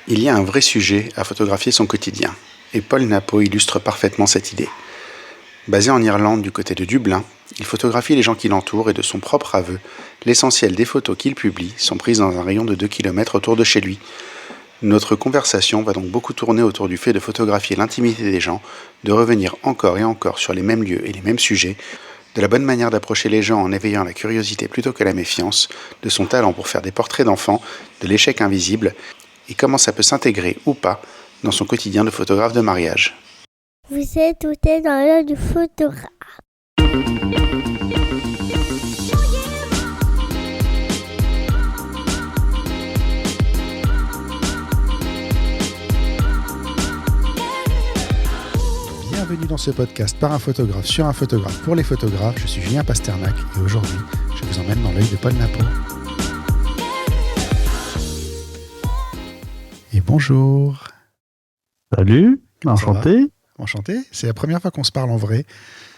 Il y a un vrai sujet à photographier son quotidien, et Paul Napo illustre parfaitement cette idée. Basé en Irlande du côté de Dublin, il photographie les gens qui l'entourent et de son propre aveu, l'essentiel des photos qu'il publie sont prises dans un rayon de 2 km autour de chez lui. Notre conversation va donc beaucoup tourner autour du fait de photographier l'intimité des gens, de revenir encore et encore sur les mêmes lieux et les mêmes sujets, de la bonne manière d'approcher les gens en éveillant la curiosité plutôt que la méfiance, de son talent pour faire des portraits d'enfants, de l'échec invisible, et comment ça peut s'intégrer ou pas dans son quotidien de photographe de mariage. Vous êtes tout est dans l'œil du photographe. Bienvenue dans ce podcast par un photographe sur un photographe pour les photographes. Je suis Julien Pasternak et aujourd'hui, je vous emmène dans l'œil de Paul Napo. Et bonjour. Salut, enchanté. Enchanté. C'est la première fois qu'on se parle en vrai.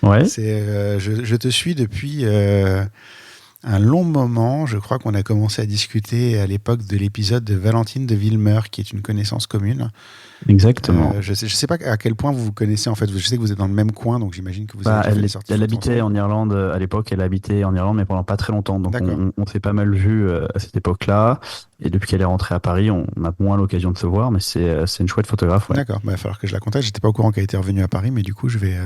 Ouais. Je te suis depuis un long moment. Je crois qu'on a commencé à discuter à l'époque de l'épisode de Valentine de Villemer, qui est une connaissance commune. Exactement. Je sais pas à quel point vous vous connaissez en fait. Je sais que vous êtes dans le même coin, donc j'imagine que vous avez fait des sorties. Elle habitait en Irlande à l'époque. Elle habitait en Irlande, mais pendant pas très longtemps. Donc on s'est pas mal vu à cette époque-là. Et depuis qu'elle est rentrée à Paris, on a moins l'occasion de se voir, mais c'est une chouette photographe. Ouais. D'accord. Il va falloir que je la contacte. J'étais pas au courant qu'elle était revenue à Paris, mais du coup je vais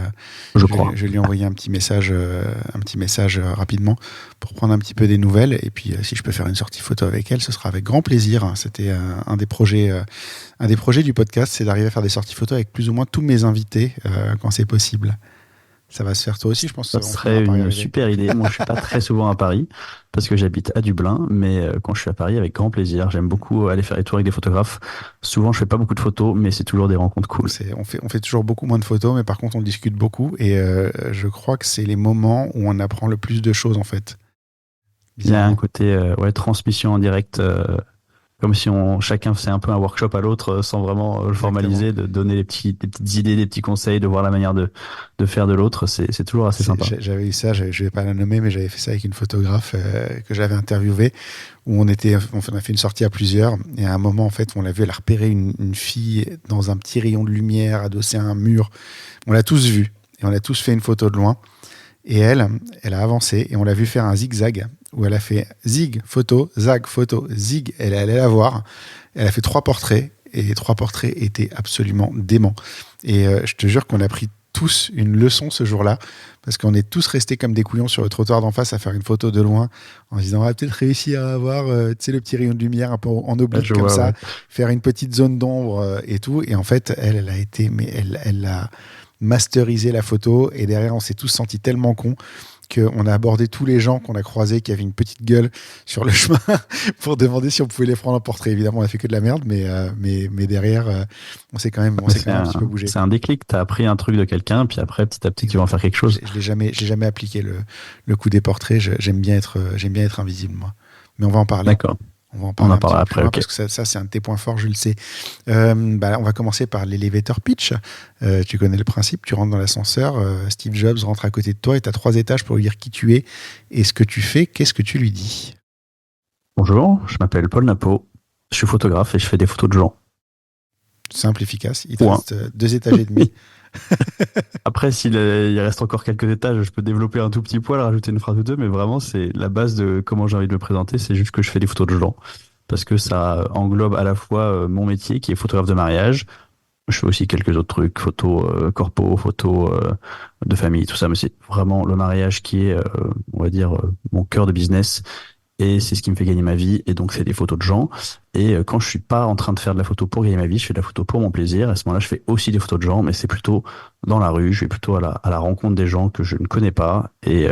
lui envoyer un petit message rapidement pour prendre un petit peu des nouvelles. Et puis si je peux faire une sortie photo avec elle, ce sera avec grand plaisir. C'était un des projets du podcast, c'est d'arriver à faire des sorties photos avec plus ou moins tous mes invités quand c'est possible. Ça va se faire toi aussi, je pense. Ça serait une super idée. Moi, je suis pas très souvent à Paris parce que j'habite à Dublin, mais quand je suis à Paris, avec grand plaisir. J'aime beaucoup aller faire des tours avec des photographes. Souvent, je fais pas beaucoup de photos, mais c'est toujours des rencontres cool. On fait toujours beaucoup moins de photos, mais par contre, on discute beaucoup et je crois que c'est les moments où on apprend le plus de choses en fait. Il y a un côté transmission en direct. Comme si chacun faisait un peu un workshop à l'autre sans vraiment le formaliser, de donner des petites idées, des petits conseils, de voir la manière de faire de l'autre. C'est toujours assez sympa. J'avais eu ça, je vais pas la nommer, mais j'avais fait ça avec une photographe que j'avais interviewée, où on a fait une sortie à plusieurs, et à un moment, en fait, on l'a vu, elle a repéré une fille dans un petit rayon de lumière, adossée à un mur. On l'a tous vu, et on a tous fait une photo de loin. Et elle a avancé, et on l'a vu faire un zigzag, où elle a fait zig, photo, zag, photo, zig, elle est allée la voir, elle a fait 3 portraits, et les 3 portraits étaient absolument déments. Et je te jure qu'on a pris tous une leçon ce jour-là, parce qu'on est tous restés comme des couillons sur le trottoir d'en face à faire une photo de loin, en se disant on va peut-être réussir à avoir le petit rayon de lumière un peu en oblique comme ça, faire une petite zone d'ombre et tout. Et en fait, elle a été, mais elle a masterisé la photo, et derrière on s'est tous sentis tellement cons qu'on a abordé tous les gens qu'on a croisés qui avaient une petite gueule sur le chemin pour demander si on pouvait les prendre en portrait. Évidemment, on a fait que de la merde, mais derrière, on s'est quand même un petit peu bougé. C'est un déclic. T'as appris un truc de quelqu'un, puis après, petit à petit, tu vas en faire quelque chose. Je l'ai jamais appliqué le coup des portraits. J'aime bien être invisible, moi. Mais on va en parler. D'accord. On en parlera après, parce que ça c'est un de tes points forts, je le sais. On va commencer par l'elevator pitch. Tu connais le principe, tu rentres dans l'ascenseur, Steve Jobs rentre à côté de toi et tu as 3 étages pour lui dire qui tu es et ce que tu fais. Qu'est-ce que tu lui dis ? Bonjour, je m'appelle Paul Napo, je suis photographe et je fais des photos de gens. Simple, efficace. Il te reste 2 étages et demi. Après, il reste encore quelques étages, je peux développer un tout petit poil, rajouter une phrase ou deux, mais vraiment, c'est la base de comment j'ai envie de me présenter, c'est juste que je fais des photos de gens. Parce que ça englobe à la fois mon métier, qui est photographe de mariage. Je fais aussi quelques autres trucs, photos corpo, photos de famille, tout ça, mais c'est vraiment le mariage qui est, on va dire, mon cœur de business. Et c'est ce qui me fait gagner ma vie, et donc c'est des photos de gens. Et quand je suis pas en train de faire de la photo pour gagner ma vie, je fais de la photo pour mon plaisir. À ce moment-là, je fais aussi des photos de gens, mais c'est plutôt dans la rue. Je vais plutôt à la rencontre des gens que je ne connais pas, et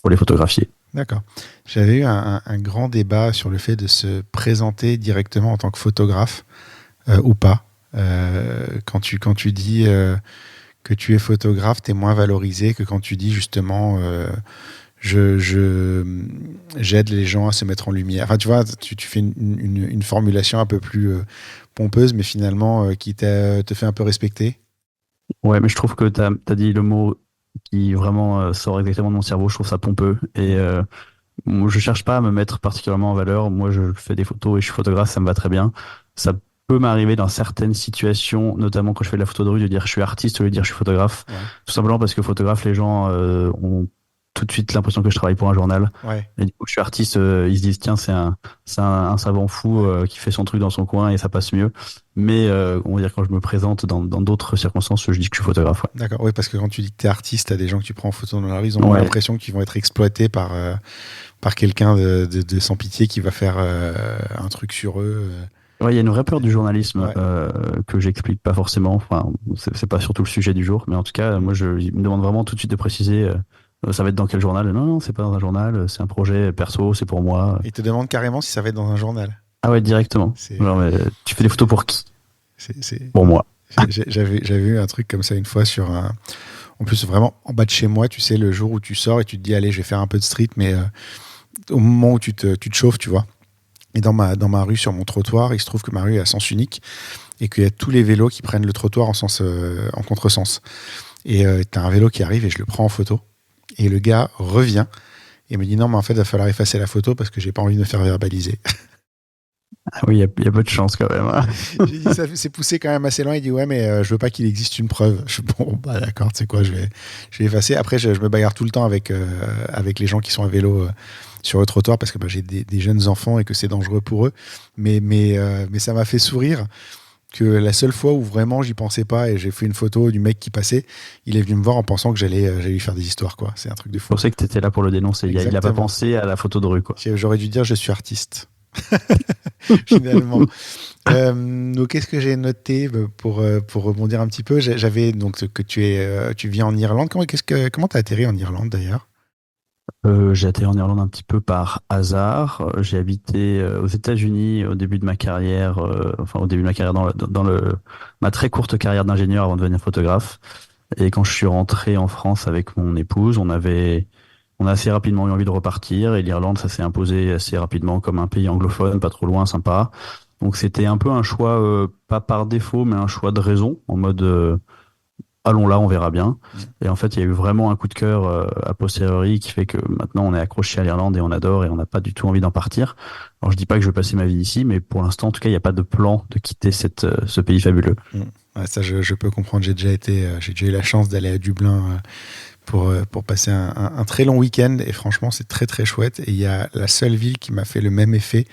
pour les photographier. D'accord. J'avais eu un grand débat sur le fait de se présenter directement en tant que photographe ou pas. Quand tu dis que tu es photographe, tu es moins valorisé que quand tu dis justement j'aide les gens à se mettre en lumière. Enfin, tu vois, tu fais une formulation un peu plus pompeuse, mais finalement qui te fait un peu respecter. Ouais, mais je trouve que t'as dit le mot qui vraiment sort exactement de mon cerveau. Je trouve ça pompeux. Et je cherche pas à me mettre particulièrement en valeur. Moi, je fais des photos et je suis photographe, ça me va très bien. Ça peut m'arriver dans certaines situations, notamment quand je fais de la photo de rue, de dire je suis artiste au lieu de dire je suis photographe. Ouais. Tout simplement parce que photographe, les gens ont tout de suite l'impression que je travaille pour un journal. Ouais. Et du coup, je suis artiste, ils se disent tiens, un savant fou qui fait son truc dans son coin et ça passe mieux. Mais on va dire quand je me présente dans d'autres circonstances, je dis que je suis photographe. D'accord. Oui, parce que quand tu dis que tu es artiste, t'as des gens que tu prends en photo dans la rue, ils ont Ouais. l'impression qu'ils vont être exploités par quelqu'un de sans pitié qui va faire un truc sur eux. Ouais, il y a une vraie peur du journalisme Ouais. que j'explique pas forcément. Enfin, c'est pas surtout le sujet du jour, mais en tout cas, moi, ils me demande vraiment tout de suite de préciser. Ça va être dans quel journal? Non, non, c'est pas dans un journal. C'est un projet perso, c'est pour moi. Ils te demandent carrément si ça va être dans un journal. Ah ouais, directement. C'est, Genre, mais, tu fais des photos pour qui? c'est... Pour moi. J'avais eu un truc comme ça une fois sur un. En plus, vraiment en bas de chez moi, tu sais, le jour où tu sors et tu te dis, allez, je vais faire un peu de street, mais au moment où tu te chauffes, tu vois. Et dans ma rue, sur mon trottoir, il se trouve que ma rue est à sens unique et qu'il y a tous les vélos qui prennent le trottoir en contresens. Et tu as un vélo qui arrive et je le prends en photo. Et le gars revient et me dit, non, mais en fait, il va falloir effacer la photo parce que j'ai pas envie de me faire verbaliser. Ah oui, il y a peu de chance quand même, hein. J'ai dit, ça c'est poussé quand même assez loin. Il dit, ouais, mais je veux pas qu'il existe une preuve. Je dis, bon, bah d'accord, tu sais quoi, je vais effacer. Après, je me bagarre tout le temps avec les gens qui sont à vélo sur le trottoir parce que bah, j'ai des jeunes enfants et que c'est dangereux pour eux. Mais ça m'a fait sourire que la seule fois où vraiment j'y pensais pas et j'ai fait une photo du mec qui passait, il est venu me voir en pensant que j'allais lui faire des histoires, quoi. C'est un truc de Je fou. pensais que tu étais là pour le dénoncer. Il a pas Exactement. pensé à la photo de rue, quoi. J'aurais dû dire je suis artiste. Finalement. Donc, qu'est-ce que j'ai noté pour rebondir un petit peu? J'avais donc que tu vis en Irlande. Comment t'as atterri en Irlande d'ailleurs? J'ai atterri en Irlande un petit peu par hasard. J'ai habité aux États-Unis au début de ma carrière, enfin au début de ma carrière ma très courte carrière d'ingénieur avant de devenir photographe. Et quand je suis rentré en France avec mon épouse, on a assez rapidement eu envie de repartir. Et l'Irlande, ça s'est imposé assez rapidement comme un pays anglophone, pas trop loin, sympa. Donc c'était un peu un choix, pas par défaut, mais un choix de raison, en mode allons là, on verra bien. Et en fait, il y a eu vraiment un coup de cœur a posteriori qui fait que maintenant on est accroché à l'Irlande et on adore et on n'a pas du tout envie d'en partir. Alors je dis pas que je vais passer ma vie ici, mais pour l'instant, en tout cas, il n'y a pas de plan de quitter ce pays fabuleux. Mm. Ouais, ça, je peux comprendre. J'ai déjà eu la chance d'aller à Dublin pour passer un très long week-end et franchement, c'est très très chouette. Et il y a la seule ville qui m'a fait le même effet,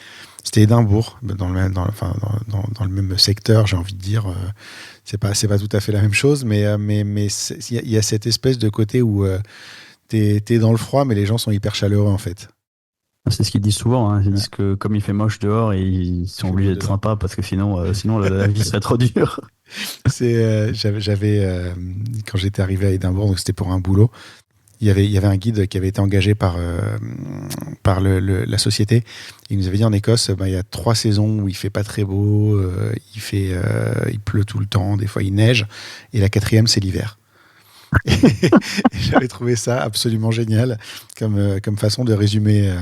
c'était Édimbourg, dans le même secteur, j'ai envie de dire. C'est pas tout à fait la même chose, mais il y a cette espèce de côté où t'es dans le froid, mais les gens sont hyper chaleureux en fait. C'est ce qu'ils disent souvent, hein. Ils Ouais. disent que comme il fait moche dehors, et ils Il sont fait beau obligés d'être dedans. sympas parce que sinon la vie serait trop dure. Quand j'étais arrivé à Édimbourg, donc c'était pour un boulot. Il y avait un guide qui avait été engagé par la société. Il nous avait dit en Écosse, bah, il y a 3 saisons où il fait pas très beau, il pleut tout le temps, des fois il neige, et la 4e c'est l'hiver. Et j'avais trouvé ça absolument génial comme façon de résumer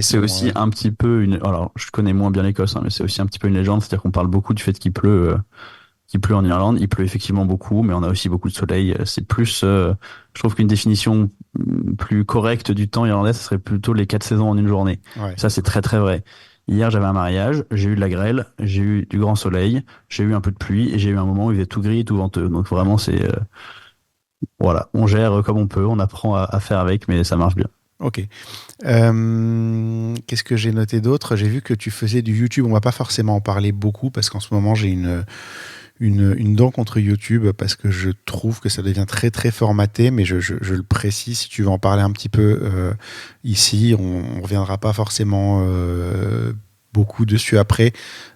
C'est aussi un petit peu alors je connais moins bien l'Écosse, hein, mais c'est aussi un petit peu une légende, c'est-à-dire qu'on parle beaucoup du fait qu'il pleut en Irlande. Il pleut effectivement beaucoup, mais on a aussi beaucoup de soleil. C'est plus, je trouve qu'une définition plus correcte du temps irlandais, ce serait plutôt les 4 saisons en une journée. Ouais. Ça, c'est très très vrai. Hier, j'avais un mariage, j'ai eu de la grêle, j'ai eu du grand soleil, j'ai eu un peu de pluie et j'ai eu un moment où il faisait tout gris et tout venteux. Donc vraiment, voilà, on gère comme on peut, on apprend à faire avec, mais ça marche bien. Ok. Qu'est-ce que j'ai noté d'autre? J'ai vu que tu faisais du YouTube. On va pas forcément en parler beaucoup parce qu'en ce moment j'ai une dent contre YouTube parce que je trouve que ça devient très très formaté, mais je le précise, si tu veux en parler un petit peu ici, on reviendra pas forcément beaucoup dessus après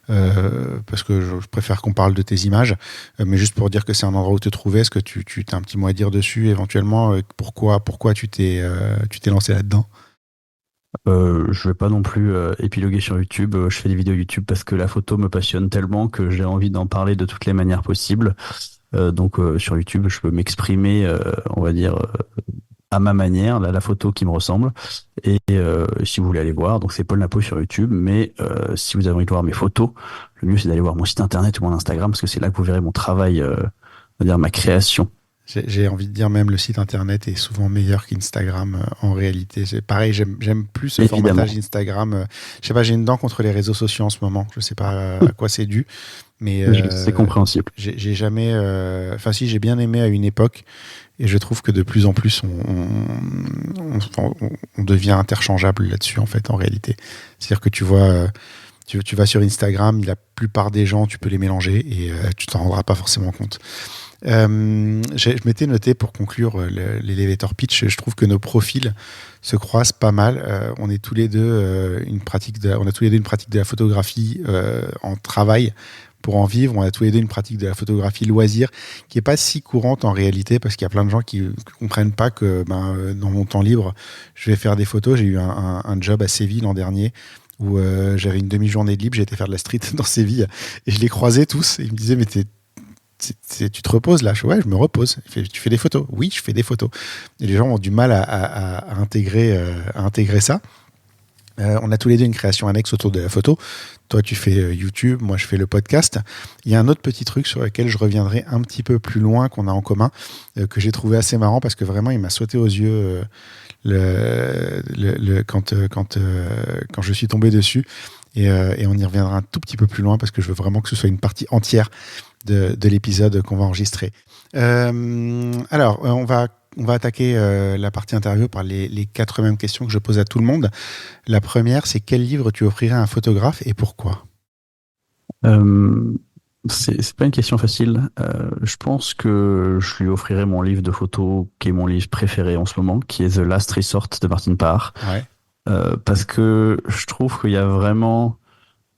parce que je préfère qu'on parle de tes images, mais juste pour dire que c'est un endroit où te trouver, est-ce que tu as un petit mot à dire dessus éventuellement, pourquoi tu t'es lancé là-dedans? Je vais pas non plus épiloguer sur YouTube. Je fais des vidéos YouTube parce que la photo me passionne tellement que j'ai envie d'en parler de toutes les manières possibles. Donc sur YouTube, je peux m'exprimer, on va dire, à ma manière, la photo qui me ressemble. Et si vous voulez aller voir, donc c'est Paul Napo sur YouTube. Mais si vous avez envie de voir mes photos, le mieux c'est d'aller voir mon site internet ou mon Instagram parce que c'est là que vous verrez mon travail, on va dire ma création. J'ai envie de dire même le site internet est souvent meilleur qu'Instagram en réalité. C'est pareil, j'aime plus ce Évidemment. formatage Instagram. Je sais pas, j'ai une dent contre les réseaux sociaux en ce moment. Je sais pas à quoi c'est dû, mais C'est compréhensible. j'ai jamais. Enfin, si j'ai bien aimé à une époque, et je trouve que de plus en plus on devient interchangeable là-dessus en fait en réalité. C'est-à-dire que tu vois. Tu vas sur Instagram, la plupart des gens, tu peux les mélanger et tu t'en rendras pas forcément compte. Je m'étais noté pour conclure l'elevator pitch, je trouve que nos profils se croisent pas mal. On est tous les deux on a tous les deux une pratique de la photographie en travail pour en vivre. On a tous les deux une pratique de la photographie loisir qui est pas si courante en réalité parce qu'il y a plein de gens qui comprennent pas que dans mon temps libre, je vais faire des photos. J'ai eu un job à Séville l'an dernier où j'avais une demi-journée de libre, j'ai été faire de la street dans Séville et je les croisais tous et ils me disaient mais tu te reposes là? Ouais, je me repose. Tu fais des photos? Oui, je fais des photos. Et les gens ont du mal à intégrer ça. On a tous les deux une création annexe autour de la photo. Toi, tu fais YouTube, moi, je fais le podcast. Il y a un autre petit truc sur lequel je reviendrai un petit peu plus loin qu'on a en commun, que j'ai trouvé assez marrant parce que vraiment, il m'a sauté aux yeux quand je suis tombé dessus. Et on y reviendra un tout petit peu plus loin parce que je veux vraiment que ce soit une partie entière de l'épisode qu'on va enregistrer. Alors, on va attaquer la partie interview par les 4 mêmes questions que je pose à tout le monde. La première, c'est quel livre tu offrirais à un photographe et pourquoi? C'est pas une question facile. Je pense que je lui offrirais mon livre de photos, qui est mon livre préféré en ce moment, qui est The Last Resort de Martin Parr. Ouais. Parce que je trouve qu'il y a vraiment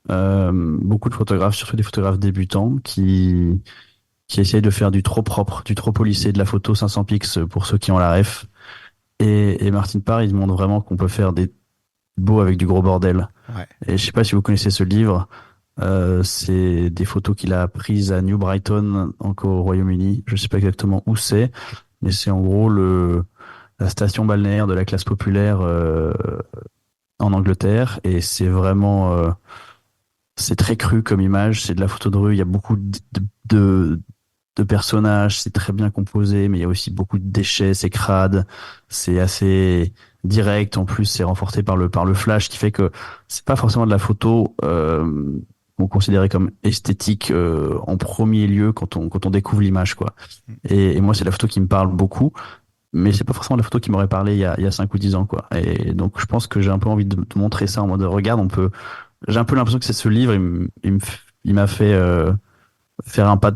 beaucoup de photographes, surtout des photographes débutants, qui essayent de faire du trop propre, du trop polissé, de la photo 500 pix pour ceux qui ont la ref. Et Martin Parr, il montre vraiment qu'on peut faire des beaux avec du gros bordel. Ouais. Et je sais pas si vous connaissez ce livre. C'est des photos qu'il a prises à New Brighton, encore au Royaume-Uni. Je sais pas exactement où c'est, mais c'est en gros la station balnéaire de la classe populaire en Angleterre. Et c'est vraiment, c'est très cru comme image. C'est de la photo de rue. Il y a beaucoup de personnages. C'est très bien composé, mais il y a aussi beaucoup de déchets. C'est crade. C'est assez direct. En plus, c'est renforcé par le flash, qui fait que c'est pas forcément de la photo qu'on considérait comme esthétique en premier lieu quand on découvre l'image, quoi. Et moi, c'est la photo qui me parle beaucoup, mais c'est pas forcément la photo qui m'aurait parlé il y a 5 ou 10 ans, quoi. Et donc, je pense que j'ai un peu envie de montrer ça en mode regarde, j'ai un peu l'impression que c'est ce livre, il m'a fait faire un pas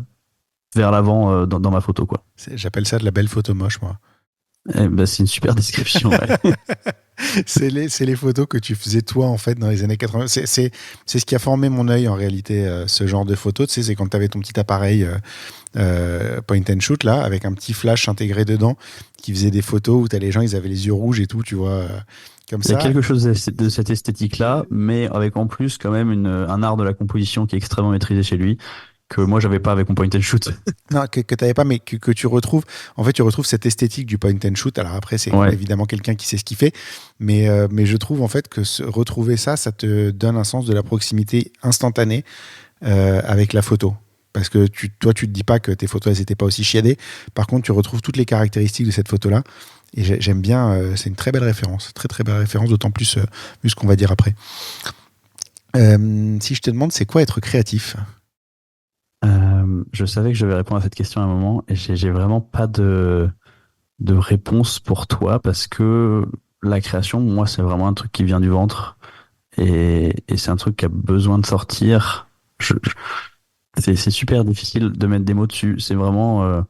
vers l'avant dans ma photo, quoi. J'appelle ça de la belle photo moche, moi. C'est une super description. Ouais. C'est les photos que tu faisais toi en fait dans les années 80. C'est ce qui a formé mon œil en réalité, ce genre de photos. Tu sais, c'est quand tu avais ton petit appareil point and shoot là, avec un petit flash intégré dedans qui faisait des photos où t'as les gens, ils avaient les yeux rouges et tout, tu vois, comme Il y ça. a quelque chose de cette esthétique-là, mais avec en plus quand même un art de la composition qui est extrêmement maîtrisé chez lui, que moi j'avais pas avec mon point and shoot. Non, que tu n'avais pas, mais que tu retrouves. En fait, tu retrouves cette esthétique du point and shoot. Alors après, c'est évidemment quelqu'un qui sait ce qu'il fait, mais je trouve en fait que retrouver ça, ça te donne un sens de la proximité instantanée avec la photo. Parce que toi, tu te dis pas que tes photos, elles n'étaient pas aussi chiadées. Par contre, tu retrouves toutes les caractéristiques de cette photo-là. Et j'aime bien, c'est une très belle référence. Très, très belle référence, d'autant plus vu ce qu'on va dire après. Si je te demande, c'est quoi être créatif ? Je savais que je vais répondre à cette question à un moment et j'ai vraiment pas de réponse pour toi parce que la création, moi, c'est vraiment un truc qui vient du ventre et c'est un truc qui a besoin de sortir. C'est super difficile de mettre des mots dessus. C'est vraiment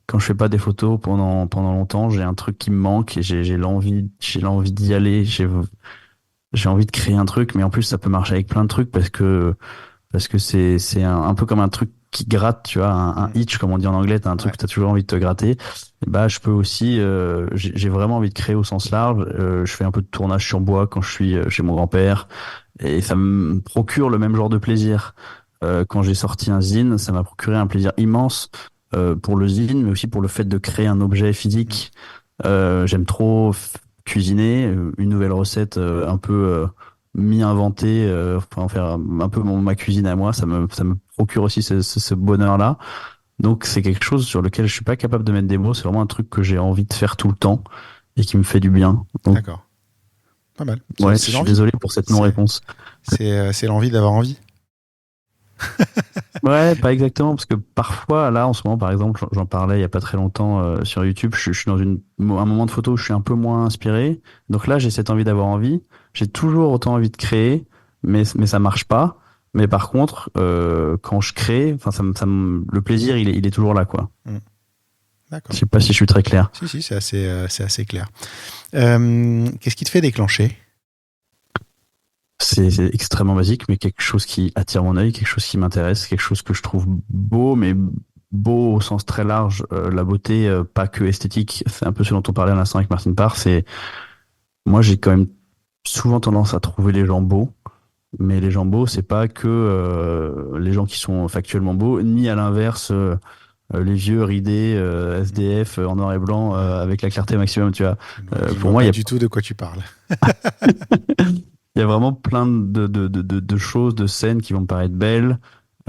quand je fais pas des photos pendant longtemps, j'ai un truc qui me manque et j'ai l'envie d'y aller. J'ai envie de créer un truc, mais en plus ça peut marcher avec plein de trucs parce que c'est un peu comme un truc qui gratte, tu vois, un itch comme on dit en anglais, t'as un truc que t'as toujours envie de te gratter. Et bah je peux aussi, j'ai vraiment envie de créer au sens large. Je fais un peu de tournage sur bois quand je suis chez mon grand-père et ça me procure le même genre de plaisir. Quand j'ai sorti un zine, ça m'a procuré un plaisir immense pour le zine, mais aussi pour le fait de créer un objet physique. J'aime trop cuisiner, une nouvelle recette un peu mi-inventée, enfin faire un peu ma cuisine à moi, ça me procure aussi ce bonheur-là. Donc c'est quelque chose sur lequel je suis pas capable de mettre des mots. C'est vraiment un truc que j'ai envie de faire tout le temps et qui me fait du bien. Donc, D'accord. Pas mal. ouais, je C'est suis l'envie. désolé pour cette C'est non-réponse. c'est l'envie d'avoir envie. Ouais, pas exactement, parce que parfois, là, en ce moment, par exemple, j'en parlais il y a pas très longtemps sur YouTube, je suis dans un moment de photo où je suis un peu moins inspiré. Donc là, j'ai cette envie d'avoir envie. J'ai toujours autant envie de créer, mais ça marche pas. Mais par contre, quand je crée, enfin, le plaisir, il est toujours là, quoi. D'accord. Je sais pas si je suis très clair. Si, c'est assez clair. Qu'est-ce qui te fait déclencher? C'est extrêmement basique, mais quelque chose qui attire mon œil, quelque chose qui m'intéresse, quelque chose que je trouve beau, mais beau au sens très large. La beauté, pas que esthétique. C'est un peu ce dont on parlait à l'instant avec Martine Parr. Moi, j'ai quand même souvent tendance à trouver les gens beaux, mais les gens beaux, c'est pas que les gens qui sont factuellement beaux, ni à l'inverse les vieux ridés SDF en noir et blanc avec la clarté maximum. Tu vois, Je pour vois moi, pas il y a du tout de quoi tu parles. Il y a vraiment plein de choses, de scènes qui vont me paraître belles,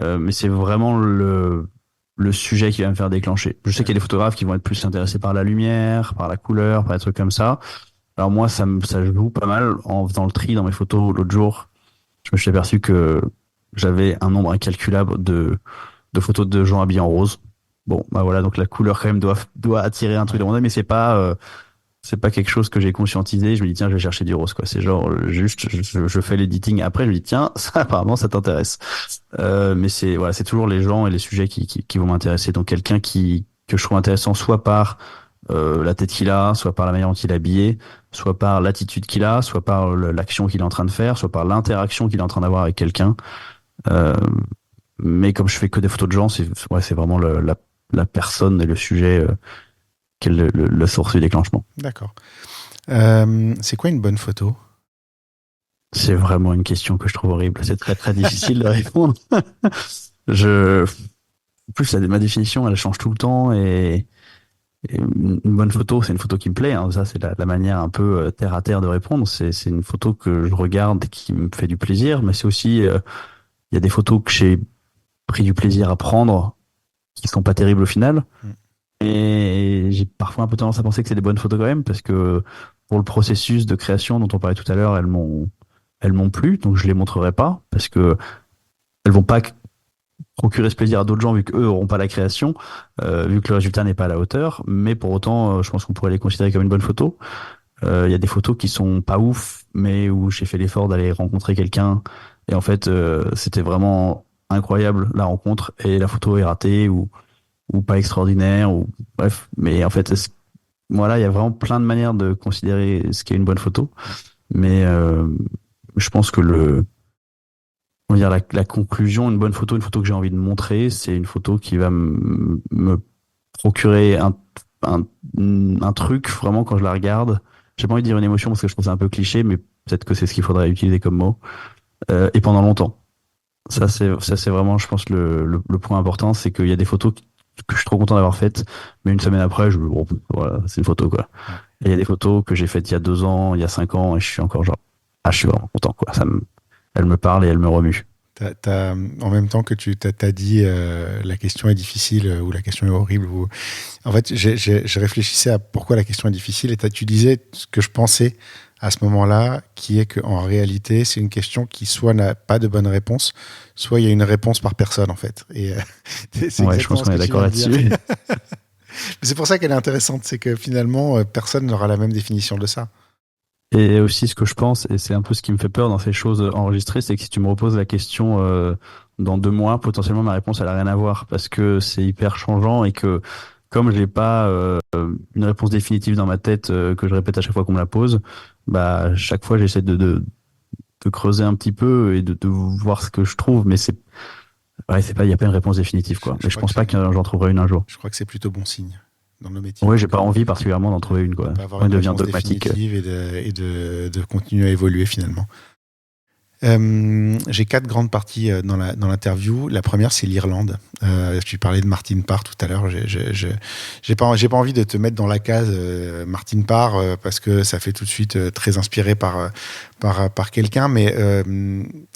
mais c'est vraiment le sujet qui va me faire déclencher. Je sais qu'il y a des photographes qui vont être plus intéressés par la lumière, par la couleur, par des trucs comme ça. Alors moi, ça joue pas mal en faisant le tri dans mes photos l'autre jour. Je me suis aperçu que j'avais un nombre incalculable de photos de gens habillés en rose. Bon, bah voilà, donc la couleur quand même doit attirer un truc de mon œil, mais c'est pas quelque chose que j'ai conscientisé. Je me dis, tiens, je vais chercher du rose, quoi. C'est genre, juste, je fais l'editing. Après, je me dis, tiens, ça, apparemment, ça t'intéresse. Mais voilà, c'est toujours les gens et les sujets qui vont m'intéresser. Donc, quelqu'un que je trouve intéressant, soit par, la tête qu'il a, soit par la manière dont il est habillé, soit par l'attitude qu'il a, soit par l'action qu'il est en train de faire, soit par l'interaction qu'il est en train d'avoir avec quelqu'un. Euh, mais comme je fais que des photos de gens, c'est vraiment la personne et le sujet, qui est le source du déclenchement. D'accord. C'est quoi une bonne photo? C'est vraiment une question que je trouve horrible. C'est très très difficile de répondre. En plus, ma définition, elle change tout le temps et une bonne photo, c'est une photo qui me plaît. Hein. Ça, c'est la manière un peu terre à terre de répondre. C'est une photo que je regarde et qui me fait du plaisir, mais c'est aussi, il y a des photos que j'ai pris du plaisir à prendre qui sont pas terribles au final. Mm. Et j'ai parfois un peu tendance à penser que c'est des bonnes photos quand même parce que pour le processus de création dont on parlait tout à l'heure, elles m'ont plu, donc je les montrerai pas parce que elles vont pas procurer ce plaisir à d'autres gens vu qu'eux auront pas la création, vu que le résultat n'est pas à la hauteur. Mais pour autant, je pense qu'on pourrait les considérer comme une bonne photo. Il y a des photos qui sont pas ouf, mais où j'ai fait l'effort d'aller rencontrer quelqu'un et en fait, c'était vraiment incroyable la rencontre et la photo est ratée ou pas extraordinaire ou bref. Mais en fait, voilà, il y a vraiment plein de manières de considérer ce qu'est une bonne photo. Mais je pense que on va dire la conclusion, une photo que j'ai envie de montrer, c'est une photo qui va me procurer un, un truc vraiment quand je la regarde. J'ai pas envie de dire une émotion parce que je trouve ça un peu cliché, mais peut-être que c'est ce qu'il faudrait utiliser comme mot. Et pendant longtemps. Ça c'est vraiment, je pense, le point important, c'est qu'il y a des photos que je suis trop content d'avoir faites, mais une semaine après, bon, voilà, c'est une photo, quoi. Et il y a des photos que j'ai faites il y a 2 ans, il y a 5 ans, et je suis encore genre, je suis vraiment content, quoi. Elle me parle et elle me remue. En même temps que tu t'as dit la question est difficile ou la question est horrible. En fait, je réfléchissais à pourquoi la question est difficile et tu disais ce que je pensais à ce moment-là, qui est qu'en réalité, c'est une question qui soit n'a pas de bonne réponse, soit il y a une réponse par personne, en fait. Et Ouais, je pense qu'on est d'accord là-dessus. C'est pour ça qu'elle est intéressante, c'est que finalement, personne n'aura la même définition de ça. Et aussi, ce que je pense, et c'est un peu ce qui me fait peur dans ces choses enregistrées, c'est que si tu me reposes la question dans 2 mois, potentiellement ma réponse elle a rien à voir parce que c'est hyper changeant et que comme je n'ai pas une réponse définitive dans ma tête que je répète à chaque fois qu'on me la pose, bah chaque fois j'essaie de creuser un petit peu et de voir ce que je trouve, mais c'est pas, il y a pas une réponse définitive quoi. Mais je pense pas que j'en trouverai une un jour. Je crois que c'est plutôt bon signe dans nos métiers. Ouais, j'ai pas envie particulièrement d'en trouver une quoi. Avoir On une devient réponse dogmatique. définitive et de continuer à évoluer finalement. J'ai 4 grandes parties dans l'interview. La première, c'est l'Irlande. Tu parlais de Martine Parr tout à l'heure. J'ai pas envie de te mettre dans la case Martine Parr parce que ça fait tout de suite très inspiré par quelqu'un. Mais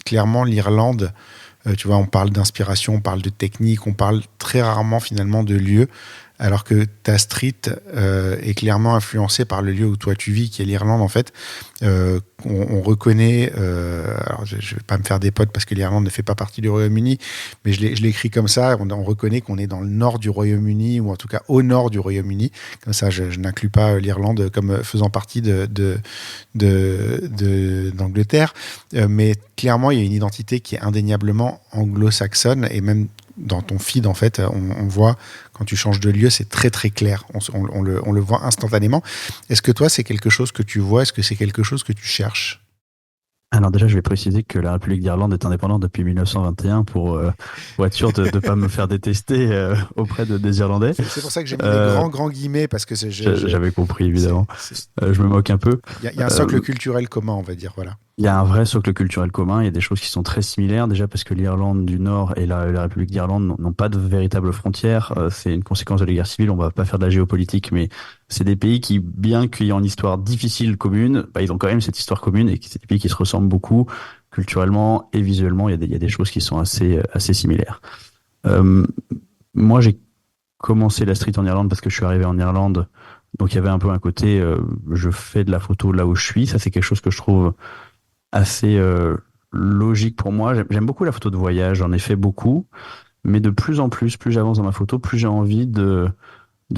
clairement, l'Irlande, Tu vois, on parle d'inspiration, on parle de technique, on parle très rarement finalement de lieu, alors que ta street est clairement influencée par le lieu où toi tu vis, qui est l'Irlande en fait. On reconnaît, alors je vais pas me faire des potes parce que l'Irlande ne fait pas partie du Royaume-Uni, mais je l'écris comme ça, on reconnaît qu'on est dans le nord du Royaume-Uni, ou en tout cas au nord du Royaume-Uni. Comme ça, je n'inclus pas l'Irlande comme faisant partie d'Angleterre, mais clairement, il y a une identité qui est indéniablement anglo-saxonne, et même dans ton feed, en fait, on voit, quand tu changes de lieu, c'est très très clair. On le voit instantanément. Est-ce que toi, c'est quelque chose que tu vois? Est-ce que c'est quelque chose que tu cherches? Alors déjà, je vais préciser que la République d'Irlande est indépendante depuis 1921 pour être sûr de ne pas me faire détester auprès des Irlandais. C'est pour ça que j'ai mis les grands guillemets, parce que j'avais compris, évidemment. Je me moque un peu. Il y a un socle culturel commun, on va dire, voilà. Il y a un vrai socle culturel commun, il y a des choses qui sont très similaires, déjà parce que l'Irlande du Nord et la République d'Irlande n'ont pas de véritable frontière. C'est une conséquence de la guerre civile, on va pas faire de la géopolitique, mais c'est des pays qui, bien qu'ayant une histoire difficile commune, ils ont quand même cette histoire commune, et c'est des pays qui se ressemblent beaucoup culturellement et visuellement. Il y a des choses qui sont assez similaires. Moi, j'ai commencé la street en Irlande parce que je suis arrivé en Irlande, donc il y avait un peu un côté, je fais de la photo là où je suis. Ça, c'est quelque chose que je trouve assez logique pour moi. J'aime beaucoup la photo de voyage, j'en ai fait beaucoup, mais de plus en plus j'avance dans ma photo, plus j'ai envie de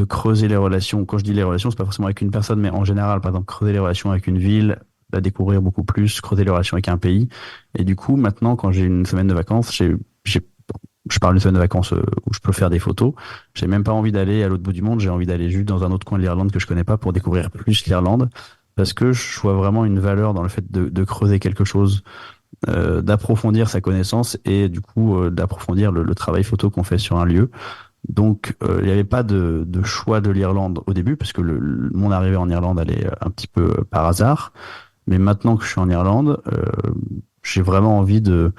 creuser les relations. Quand je dis les relations, c'est pas forcément avec une personne, mais en général, par exemple, creuser les relations avec une ville, la découvrir beaucoup plus, creuser les relations avec un pays. Et du coup, maintenant, quand j'ai une semaine de vacances, je parle d'une semaine de vacances où je peux faire des photos. J'ai même pas envie d'aller à l'autre bout du monde, j'ai envie d'aller juste dans un autre coin de l'Irlande que je connais pas pour découvrir plus l'Irlande. Parce que je vois vraiment une valeur dans le fait de creuser quelque chose, d'approfondir sa connaissance, et du coup d'approfondir le travail photo qu'on fait sur un lieu. Donc il n'y avait pas de choix de l'Irlande au début, parce que mon arrivée en Irlande elle est un petit peu par hasard. Mais maintenant que je suis en Irlande, j'ai vraiment envie de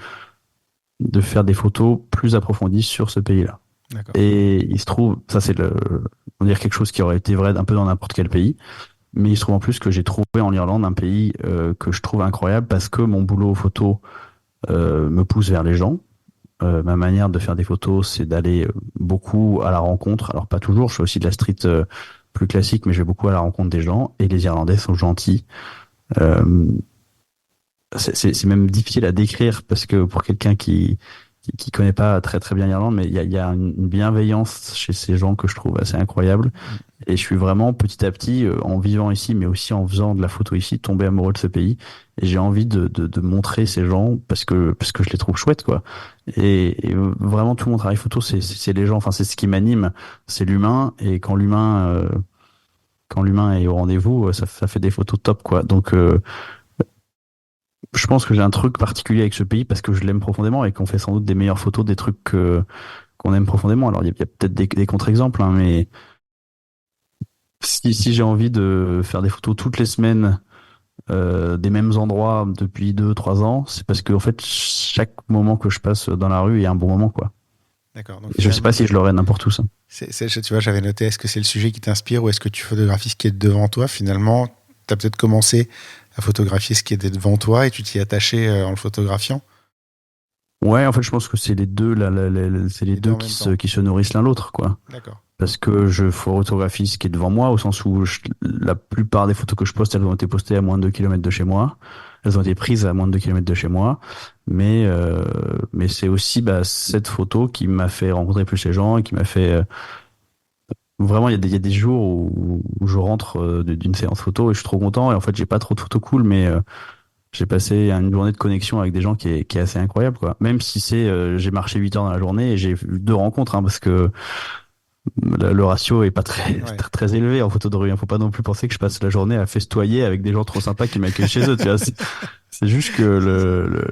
faire des photos plus approfondies sur ce pays-là. D'accord. Et il se trouve, ça c'est on va dire quelque chose qui aurait été vrai un peu dans n'importe quel pays. Mais il se trouve en plus que j'ai trouvé en Irlande un pays que je trouve incroyable, parce que mon boulot photo me pousse vers les gens. Ma manière de faire des photos, c'est d'aller beaucoup à la rencontre. Alors pas toujours, je fais aussi de la street plus classique, mais je vais beaucoup à la rencontre des gens. Et les Irlandais sont gentils. C'est même difficile à décrire, parce que pour quelqu'un qui connaît pas très très bien l'Irlande, mais il y a une bienveillance chez ces gens que je trouve assez incroyable. Et je suis vraiment petit à petit, en vivant ici, mais aussi en faisant de la photo ici, tombé amoureux de ce pays. Et j'ai envie de montrer ces gens parce que je les trouve chouettes, quoi. Et vraiment, tout mon travail photo, c'est les gens. Enfin, c'est ce qui m'anime, c'est l'humain. Et quand l'humain est au rendez-vous, ça fait des photos top, quoi. Donc je pense que j'ai un truc particulier avec ce pays parce que je l'aime profondément, et qu'on fait sans doute des meilleures photos des trucs qu'on aime profondément. Alors il y a peut-être des contre-exemples, hein, mais si j'ai envie de faire des photos toutes les semaines des mêmes endroits depuis 2-3 ans, c'est parce que en fait chaque moment que je passe dans la rue est un bon moment, quoi. D'accord. Donc, je sais pas si je l'aurais n'importe où, ça. Tu vois, j'avais noté, est-ce que c'est le sujet qui t'inspire, ou est-ce que tu photographies ce qui est devant toi? Finalement, tu as peut-être commencé à photographier ce qui était devant toi et tu t'y es attaché en le photographiant. Ouais, en fait, je pense que c'est les deux, c'est les deux qui se nourrissent l'un l'autre, quoi. D'accord. Parce que je photographie ce qui est devant moi, au sens où la plupart des photos que je poste, elles ont été postées à moins de 2 km de chez moi. Elles ont été prises à moins de 2 km de chez moi. Mais c'est aussi cette photo qui m'a fait rencontrer plus les gens, et qui m'a fait... Vraiment, il y a des jours où je rentre d'une séance photo et je suis trop content. Et en fait, j'ai pas trop de photos cool, mais j'ai passé une journée de connexion avec des gens qui est assez incroyable, quoi. Même si j'ai marché 8 heures dans la journée et j'ai eu 2 rencontres, hein, parce que le ratio est pas très élevé en photo de rue. Il faut pas non plus penser que je passe la journée à festoyer avec des gens trop sympas qui m'accueillent chez eux. Tu vois, c'est juste que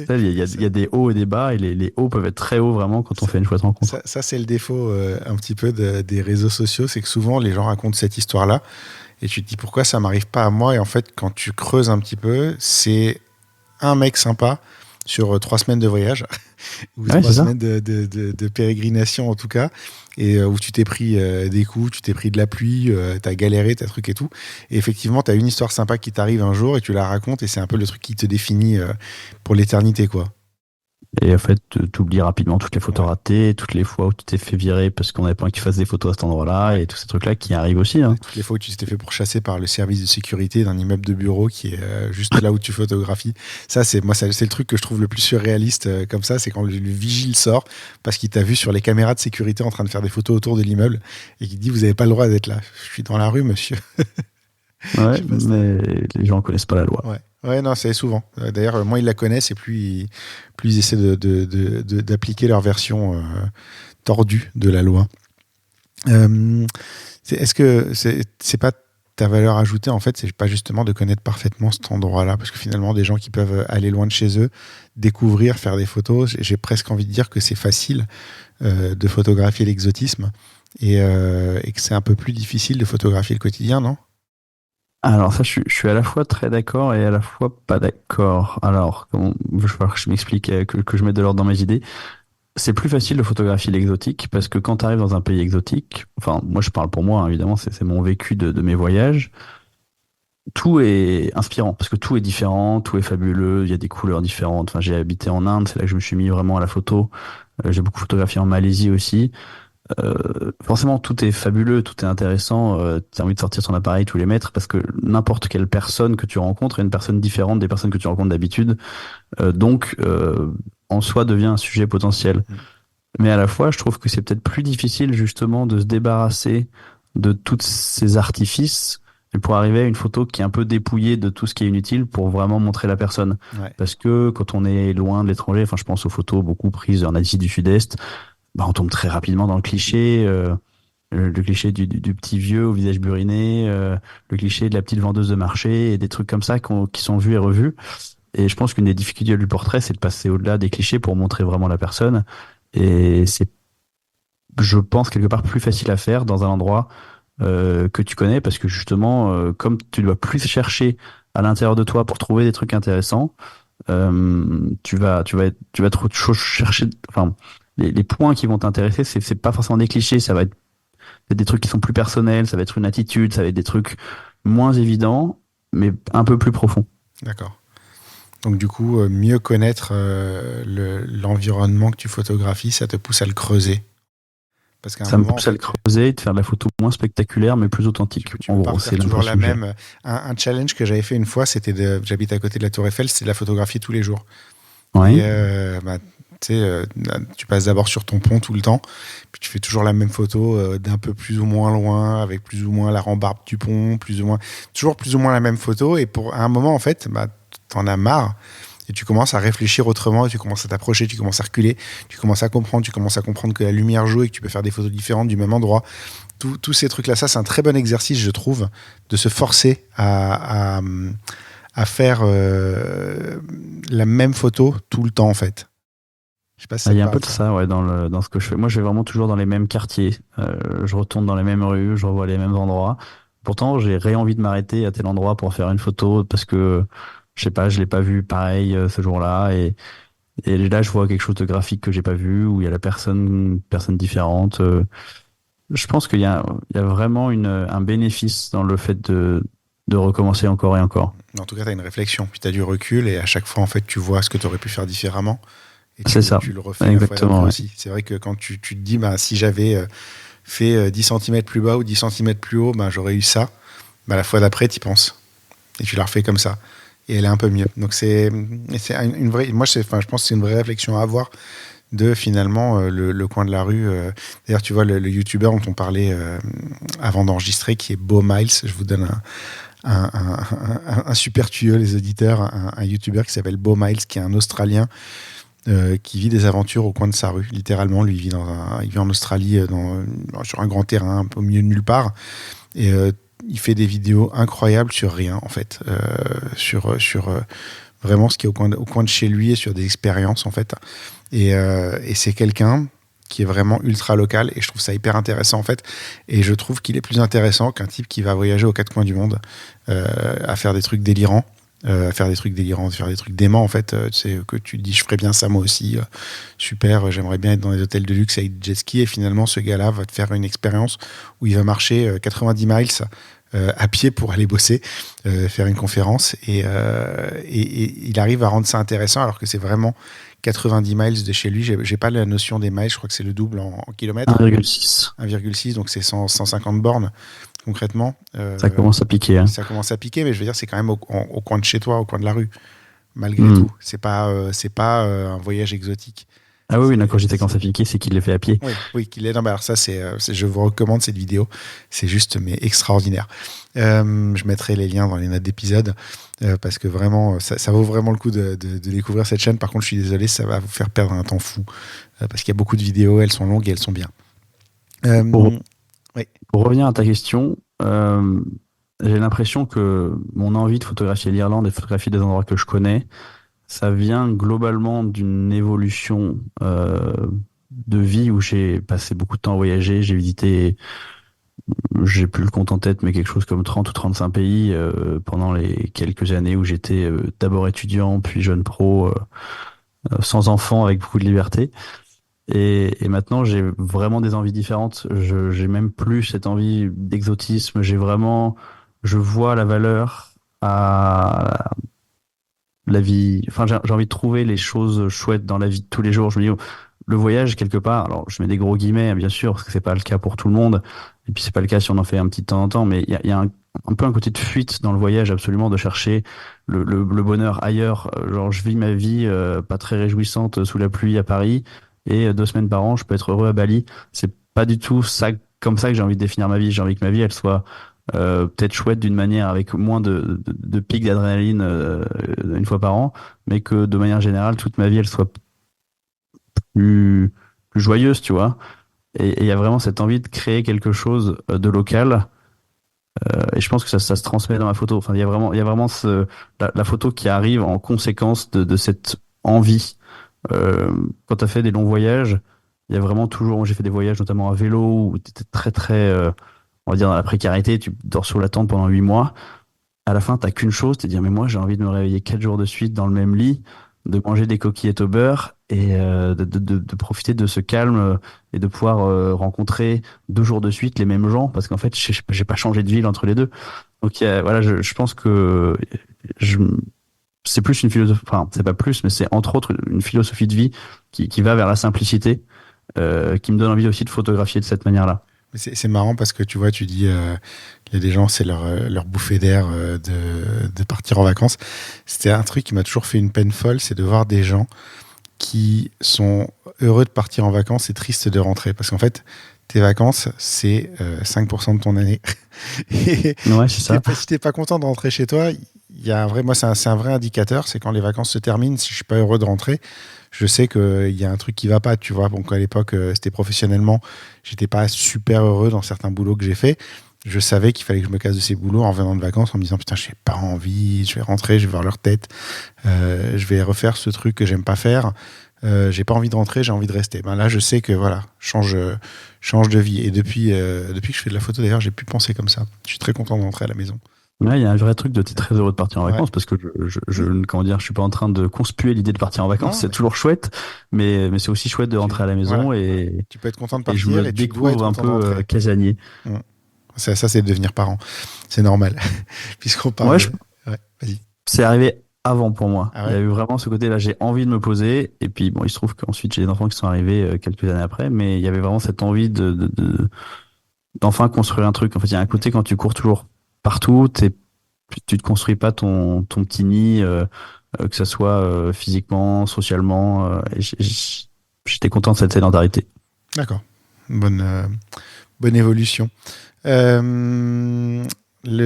il y a des hauts et des bas, et les hauts peuvent être très hauts vraiment quand on fait une chouette rencontre. Ça c'est le défaut un petit peu des réseaux sociaux, c'est que souvent les gens racontent cette histoire-là et tu te dis pourquoi ça m'arrive pas à moi, et en fait quand tu creuses un petit peu, c'est un mec sympa sur 3 semaines de voyage ou 3 semaines de pérégrination en tout cas, et où tu t'es pris des coups, tu t'es pris de la pluie, t'as galéré, t'as truc et tout, et effectivement t'as une histoire sympa qui t'arrive un jour et tu la racontes, et c'est un peu le truc qui te définit pour l'éternité, quoi. Et en fait, t'oublies rapidement toutes les photos Ouais. ratées, toutes les fois où tu t'es fait virer parce qu'on avait pas envie que tu fasses des photos à cet endroit-là, et tous ces trucs-là qui arrivent aussi, hein. Toutes les fois où tu t'es fait pourchasser par le service de sécurité d'un immeuble de bureau qui est juste là où tu photographies. Ça, c'est le truc que je trouve le plus surréaliste comme ça, c'est quand le vigile sort parce qu'il t'a vu sur les caméras de sécurité en train de faire des photos autour de l'immeuble et qui te dit vous n'avez pas le droit d'être là. Je suis dans la rue, monsieur. Je Ouais, sais pas si mais les gens connaissent pas la loi. Ouais. Ouais, non, c'est souvent. D'ailleurs, moins ils la connaissent et plus ils essaient d'appliquer leur version tordue de la loi. Euh, Est-ce que c'est pas ta valeur ajoutée en fait, c'est pas justement de connaître parfaitement cet endroit-là, parce que finalement des gens qui peuvent aller loin de chez eux, découvrir, faire des photos, j'ai presque envie de dire que c'est facile de photographier l'exotisme et que c'est un peu plus difficile de photographier le quotidien, non? Alors ça, je suis à la fois très d'accord et à la fois pas d'accord. Alors, je vais falloir que je m'explique, que je mette de l'ordre dans mes idées. C'est plus facile de photographier l'exotique parce que quand tu arrives dans un pays exotique, enfin moi je parle pour moi, hein, évidemment, c'est mon vécu de mes voyages, tout est inspirant parce que tout est différent, tout est fabuleux, il y a des couleurs différentes. Enfin, j'ai habité en Inde, c'est là que je me suis mis vraiment à la photo. J'ai beaucoup photographié en Malaisie aussi. Forcément, tout est fabuleux, tout est intéressant. Tu as envie de sortir ton appareil tous les mètres parce que n'importe quelle personne que tu rencontres est une personne différente des personnes que tu rencontres d'habitude. Donc, en soi, devient un sujet potentiel. Mm. Mais à la fois, je trouve que c'est peut-être plus difficile justement de se débarrasser de tous ces artifices et pour arriver à une photo qui est un peu dépouillée de tout ce qui est inutile pour vraiment montrer la personne. Ouais. Parce que quand on est loin de l'étranger, enfin je pense aux photos beaucoup prises en Asie du Sud-Est, bah, on tombe très rapidement dans le cliché. Le cliché du petit vieux au visage buriné, le cliché de la petite vendeuse de marché et des trucs comme ça qui sont vus et revus. Et je pense qu'une des difficultés du portrait, c'est de passer au-delà des clichés pour montrer vraiment la personne. Et c'est, je pense, quelque part plus facile à faire dans un endroit que tu connais, parce que justement, comme tu dois plus chercher à l'intérieur de toi pour trouver des trucs intéressants, tu vas trop chercher. Enfin, les points qui vont t'intéresser, c'est pas forcément des clichés, ça va être des trucs qui sont plus personnels, ça va être une attitude, ça va être des trucs moins évidents, mais un peu plus profonds. D'accord. Donc du coup, mieux connaître l'environnement que tu photographies, ça te pousse à le creuser. Parce qu'à un Ça me moment, en pousse à le fait, creuser et de faire de la photo moins spectaculaire, mais plus authentique. tu En peux pas gros, refaire c'est un peu toujours le la sujet. même. Un challenge que j'avais fait une fois, j'habite à côté de la Tour Eiffel, c'était de la photographier tous les jours. Et Oui. tu sais, tu passes d'abord sur ton pont tout le temps, puis tu fais toujours la même photo d'un peu plus ou moins loin, avec plus ou moins la rambarde du pont, toujours plus ou moins la même photo. Et à un moment, en fait, t'en as marre. Et tu commences à réfléchir autrement, et tu commences à t'approcher, tu commences à reculer, tu commences à comprendre que la lumière joue et que tu peux faire des photos différentes du même endroit. Tous ces trucs-là, ça, c'est un très bon exercice, je trouve, de se forcer à faire la même photo tout le temps, en fait. Je sais pas si Ah, ça il te y a un parle, peu de ça. ça, ouais, dans ce que je fais. Moi, je vais vraiment toujours dans les mêmes quartiers. Je retourne dans les mêmes rues, je revois les mêmes endroits. Pourtant, j'ai envie de m'arrêter à tel endroit pour faire une photo parce que, je sais pas, je l'ai pas vu pareil ce jour-là. Et là, je vois quelque chose de graphique que j'ai pas vu, où il y a personne différente. Je pense il y a vraiment un bénéfice dans le fait de recommencer encore et encore. En tout cas, tu as une réflexion, puis tu as du recul, et à chaque fois, en fait, tu vois ce que tu aurais pu faire différemment, et C'est ça. tu le refais la fois d'après Exactement, ouais. aussi. C'est vrai que quand tu te dis, si j'avais fait 10 cm plus bas ou 10 cm plus haut, j'aurais eu ça, la fois d'après, tu y penses. Et tu la refais comme ça. Et elle est un peu mieux. Donc, c'est une vraie. Moi, je pense que c'est une vraie réflexion à avoir de finalement le coin de la rue. D'ailleurs, tu vois, le youtubeur dont on parlait avant d'enregistrer, qui est Beau Miles, je vous donne un super tuyau, les auditeurs, un youtubeur qui s'appelle Beau Miles, qui est un Australien qui vit des aventures au coin de sa rue. Littéralement, lui, il vit en Australie sur un grand terrain, un peu au milieu de nulle part. Et il fait des vidéos incroyables sur rien, en fait. Sur vraiment ce qui est au coin de chez lui et sur des expériences, en fait. Et c'est quelqu'un qui est vraiment ultra local, et je trouve ça hyper intéressant, en fait. Et je trouve qu'il est plus intéressant qu'un type qui va voyager aux quatre coins du monde à faire des trucs délirants. À faire des trucs délirants, faire des trucs déments, en fait. C'est que tu te dis, je ferais bien ça moi aussi. Super, j'aimerais bien être dans des hôtels de luxe avec jet ski. Et finalement, ce gars-là va te faire une expérience où il va marcher 90 miles à pied pour aller bosser, faire une conférence. Et il arrive à rendre ça intéressant, alors que c'est vraiment 90 miles de chez lui. J'ai pas la notion des miles, je crois que c'est le double en kilomètres. 1,6. 1,6, donc c'est 150 bornes concrètement. Ça commence à piquer. Hein. Ça commence à piquer, mais je veux dire, c'est quand même au coin de chez toi, au coin de la rue, malgré tout. C'est pas un voyage exotique. Ah oui, quand j'étais quand ça piquait, c'est qu'il l'ait fait à pied. Oui, qu'il est. Non, mais alors ça, je vous recommande cette vidéo. C'est juste, mais extraordinaire. Je mettrai les liens dans les notes d'épisode parce que vraiment, ça vaut vraiment le coup de découvrir cette chaîne. Par contre, je suis désolé, ça va vous faire perdre un temps fou parce qu'il y a beaucoup de vidéos, elles sont longues et elles sont bien. Pour revenir à ta question, j'ai l'impression que mon envie de photographier l'Irlande et de photographier des endroits que je connais, ça vient globalement d'une évolution de vie où j'ai passé beaucoup de temps à voyager. J'ai visité, j'ai plus le compte en tête, mais quelque chose comme 30 ou 35 pays pendant les quelques années où j'étais d'abord étudiant, puis jeune pro, sans enfant, avec beaucoup de liberté. Et maintenant, j'ai vraiment des envies différentes. J'ai même plus cette envie d'exotisme. Je vois la valeur à la vie. Enfin, j'ai envie de trouver les choses chouettes dans la vie de tous les jours. Je me dis, le voyage, quelque part, alors je mets des gros guillemets, bien sûr, parce que c'est pas le cas pour tout le monde. Et puis, c'est pas le cas si on en fait un petit temps en temps, mais il y a un peu un côté de fuite dans le voyage, absolument, de chercher le bonheur ailleurs. Genre, je vis ma vie pas très réjouissante sous la pluie à Paris, et 2 semaines par an, je peux être heureux à Bali. C'est pas du tout ça, comme ça que j'ai envie de définir ma vie. J'ai envie que ma vie, elle soit peut-être chouette d'une manière avec moins de pics d'adrénaline une fois par an, mais que de manière générale, toute ma vie, elle soit plus joyeuse, tu vois. Et il y a vraiment cette envie de créer quelque chose de local. Et je pense que ça se transmet dans ma photo. Enfin, il y a vraiment la photo qui arrive en conséquence de cette envie. Quand tu as fait des longs voyages, il y a vraiment toujours, j'ai fait des voyages notamment à vélo où tu étais très très, on va dire dans la précarité, tu dors sous la tente pendant 8 mois. À la fin, t'as qu'une chose, c'est de dire mais moi j'ai envie de me réveiller 4 jours de suite dans le même lit, de manger des coquillettes au beurre et de profiter de ce calme et de pouvoir rencontrer 2 jours de suite les mêmes gens parce qu'en fait j'ai pas changé de ville entre les deux. Donc voilà, je pense que c'est plus une philosophie, enfin c'est pas plus, mais c'est entre autres une philosophie de vie qui va vers la simplicité, qui me donne envie aussi de photographier de cette manière-là. C'est marrant parce que tu vois, tu dis, il y a des gens, c'est leur bouffée d'air de partir en vacances. C'était un truc qui m'a toujours fait une peine folle, c'est de voir des gens qui sont heureux de partir en vacances et tristes de rentrer. Parce qu'en fait, tes vacances, c'est 5% de ton année. Et ouais, c'est ça. Si t'es pas content de rentrer chez toi, il y a moi, c'est un vrai indicateur. C'est quand les vacances se terminent, si je suis pas heureux de rentrer, je sais qu'il y a un truc qui va pas, tu vois. Bon, à l'époque, c'était professionnellement, j'étais pas super heureux dans certains boulots que j'ai fait. Je savais qu'il fallait que je me casse de ces boulots en revenant de vacances en me disant putain, j'ai pas envie, je vais rentrer, je vais voir leur tête, je vais refaire ce truc que j'aime pas faire. J'ai pas envie de rentrer, j'ai envie de rester. Ben là, je sais que voilà, change de vie. Et depuis que je fais de la photo, d'ailleurs, j'ai pu penser comme ça. Je suis très content de rentrer à la maison. Ouais, il y a un vrai truc de t'es très heureux de partir en vacances parce que je suis pas en train de conspuer l'idée de partir en vacances. Non, c'est toujours chouette, mais c'est aussi chouette de rentrer à la maison et tu peux être content de partir et je me découvre un peu casanier. Ça, c'est de devenir parent. C'est normal. Puisqu'on parle. Vas-y. C'est arrivé avant pour moi. Il y a eu vraiment ce côté-là, j'ai envie de me poser. Et puis, bon, il se trouve qu'ensuite, j'ai des enfants qui sont arrivés quelques années après, mais il y avait vraiment cette envie d'enfin construire un truc. En fait, il y a un côté quand tu cours toujours partout, tu te construis pas ton petit nid, que ça soit physiquement, socialement. J'étais content de cette sédentarité. D'accord. Bonne évolution. Le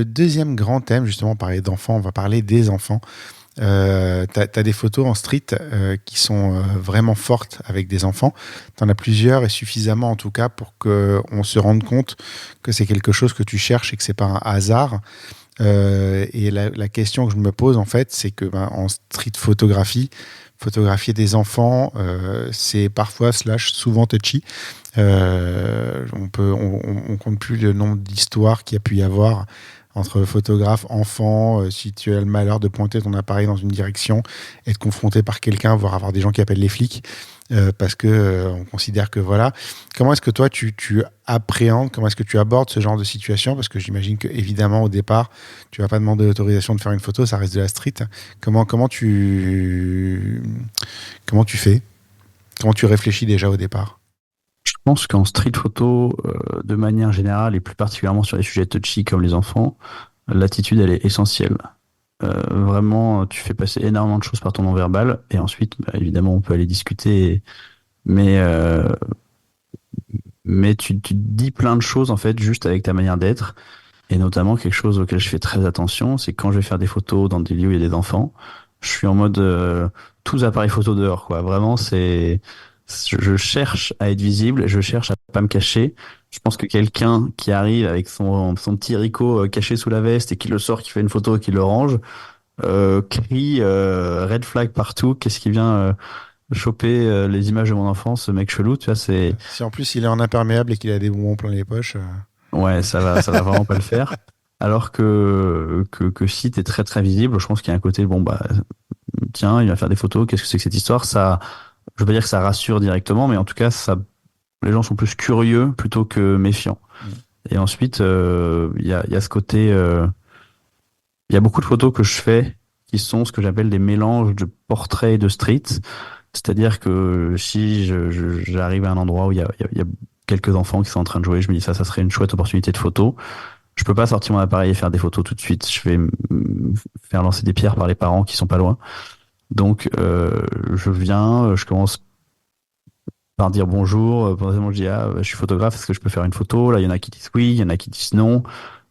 deuxième grand thème, justement, on parlait d'enfants, on va parler des enfants. T'as des photos en street qui sont vraiment fortes avec des enfants. T'en as plusieurs et suffisamment en tout cas pour qu'on se rende compte que c'est quelque chose que tu cherches et que c'est pas un hasard. Et la question que je me pose en fait, c'est que en street photographie, photographier des enfants, c'est parfois souvent touchy. On compte plus le nombre d'histoires qu'il y a pu y avoir entre photographe, enfant, si tu as le malheur de pointer ton appareil dans une direction, être confronté par quelqu'un, voire avoir des gens qui appellent les flics, parce que on considère que voilà. Comment est-ce que toi tu appréhendes, comment est-ce que tu abordes ce genre de situation? Parce que j'imagine que évidemment au départ, tu vas pas demander l'autorisation de faire une photo, ça reste de la street. Comment tu fais? Comment tu réfléchis déjà au départ? Je pense qu'en street photo, de manière générale, et plus particulièrement sur les sujets touchy comme les enfants, l'attitude, elle est essentielle. Vraiment, tu fais passer énormément de choses par ton non-verbal, et ensuite, bah, évidemment, on peut aller discuter, mais, euh, mais tu dis plein de choses, en fait, juste avec ta manière d'être, et notamment quelque chose auquel je fais très attention, c'est quand je vais faire des photos dans des lieux où il y a des enfants, je suis en mode tous appareils photo dehors, quoi. Vraiment, je cherche à être visible, je cherche à pas me cacher. Je pense que quelqu'un qui arrive avec son petit Ricoh caché sous la veste et qui le sort, qui fait une photo et qui le range, crie red flag partout. Qu'est-ce qui vient choper les images de mon enfance, ce mec chelou, tu vois, c'est Si en plus il est en imperméable et qu'il a des bonbons plein les poches. ouais, ça va vraiment pas le faire. Alors que si t'es très très visible, je pense qu'il y a un côté bon bah tiens, il va faire des photos, qu'est-ce que c'est que cette histoire? Ça, je veux pas dire que ça rassure directement, mais en tout cas ça, les gens sont plus curieux plutôt que méfiants. Et ensuite il y a ce côté, il y a beaucoup de photos que je fais qui sont ce que j'appelle des mélanges de portraits et de street. C'est-à-dire que si j'arrive à un endroit où il y a quelques enfants qui sont en train de jouer, je me dis ça serait une chouette opportunité de photo. Je peux pas sortir mon appareil et faire des photos tout de suite. Je vais faire lancer des pierres par les parents qui sont pas loin. Donc je viens, je commence par dire bonjour. Potentiellement je dis je suis photographe, est-ce que je peux faire une photo? Là il y en a qui disent oui, il y en a qui disent non.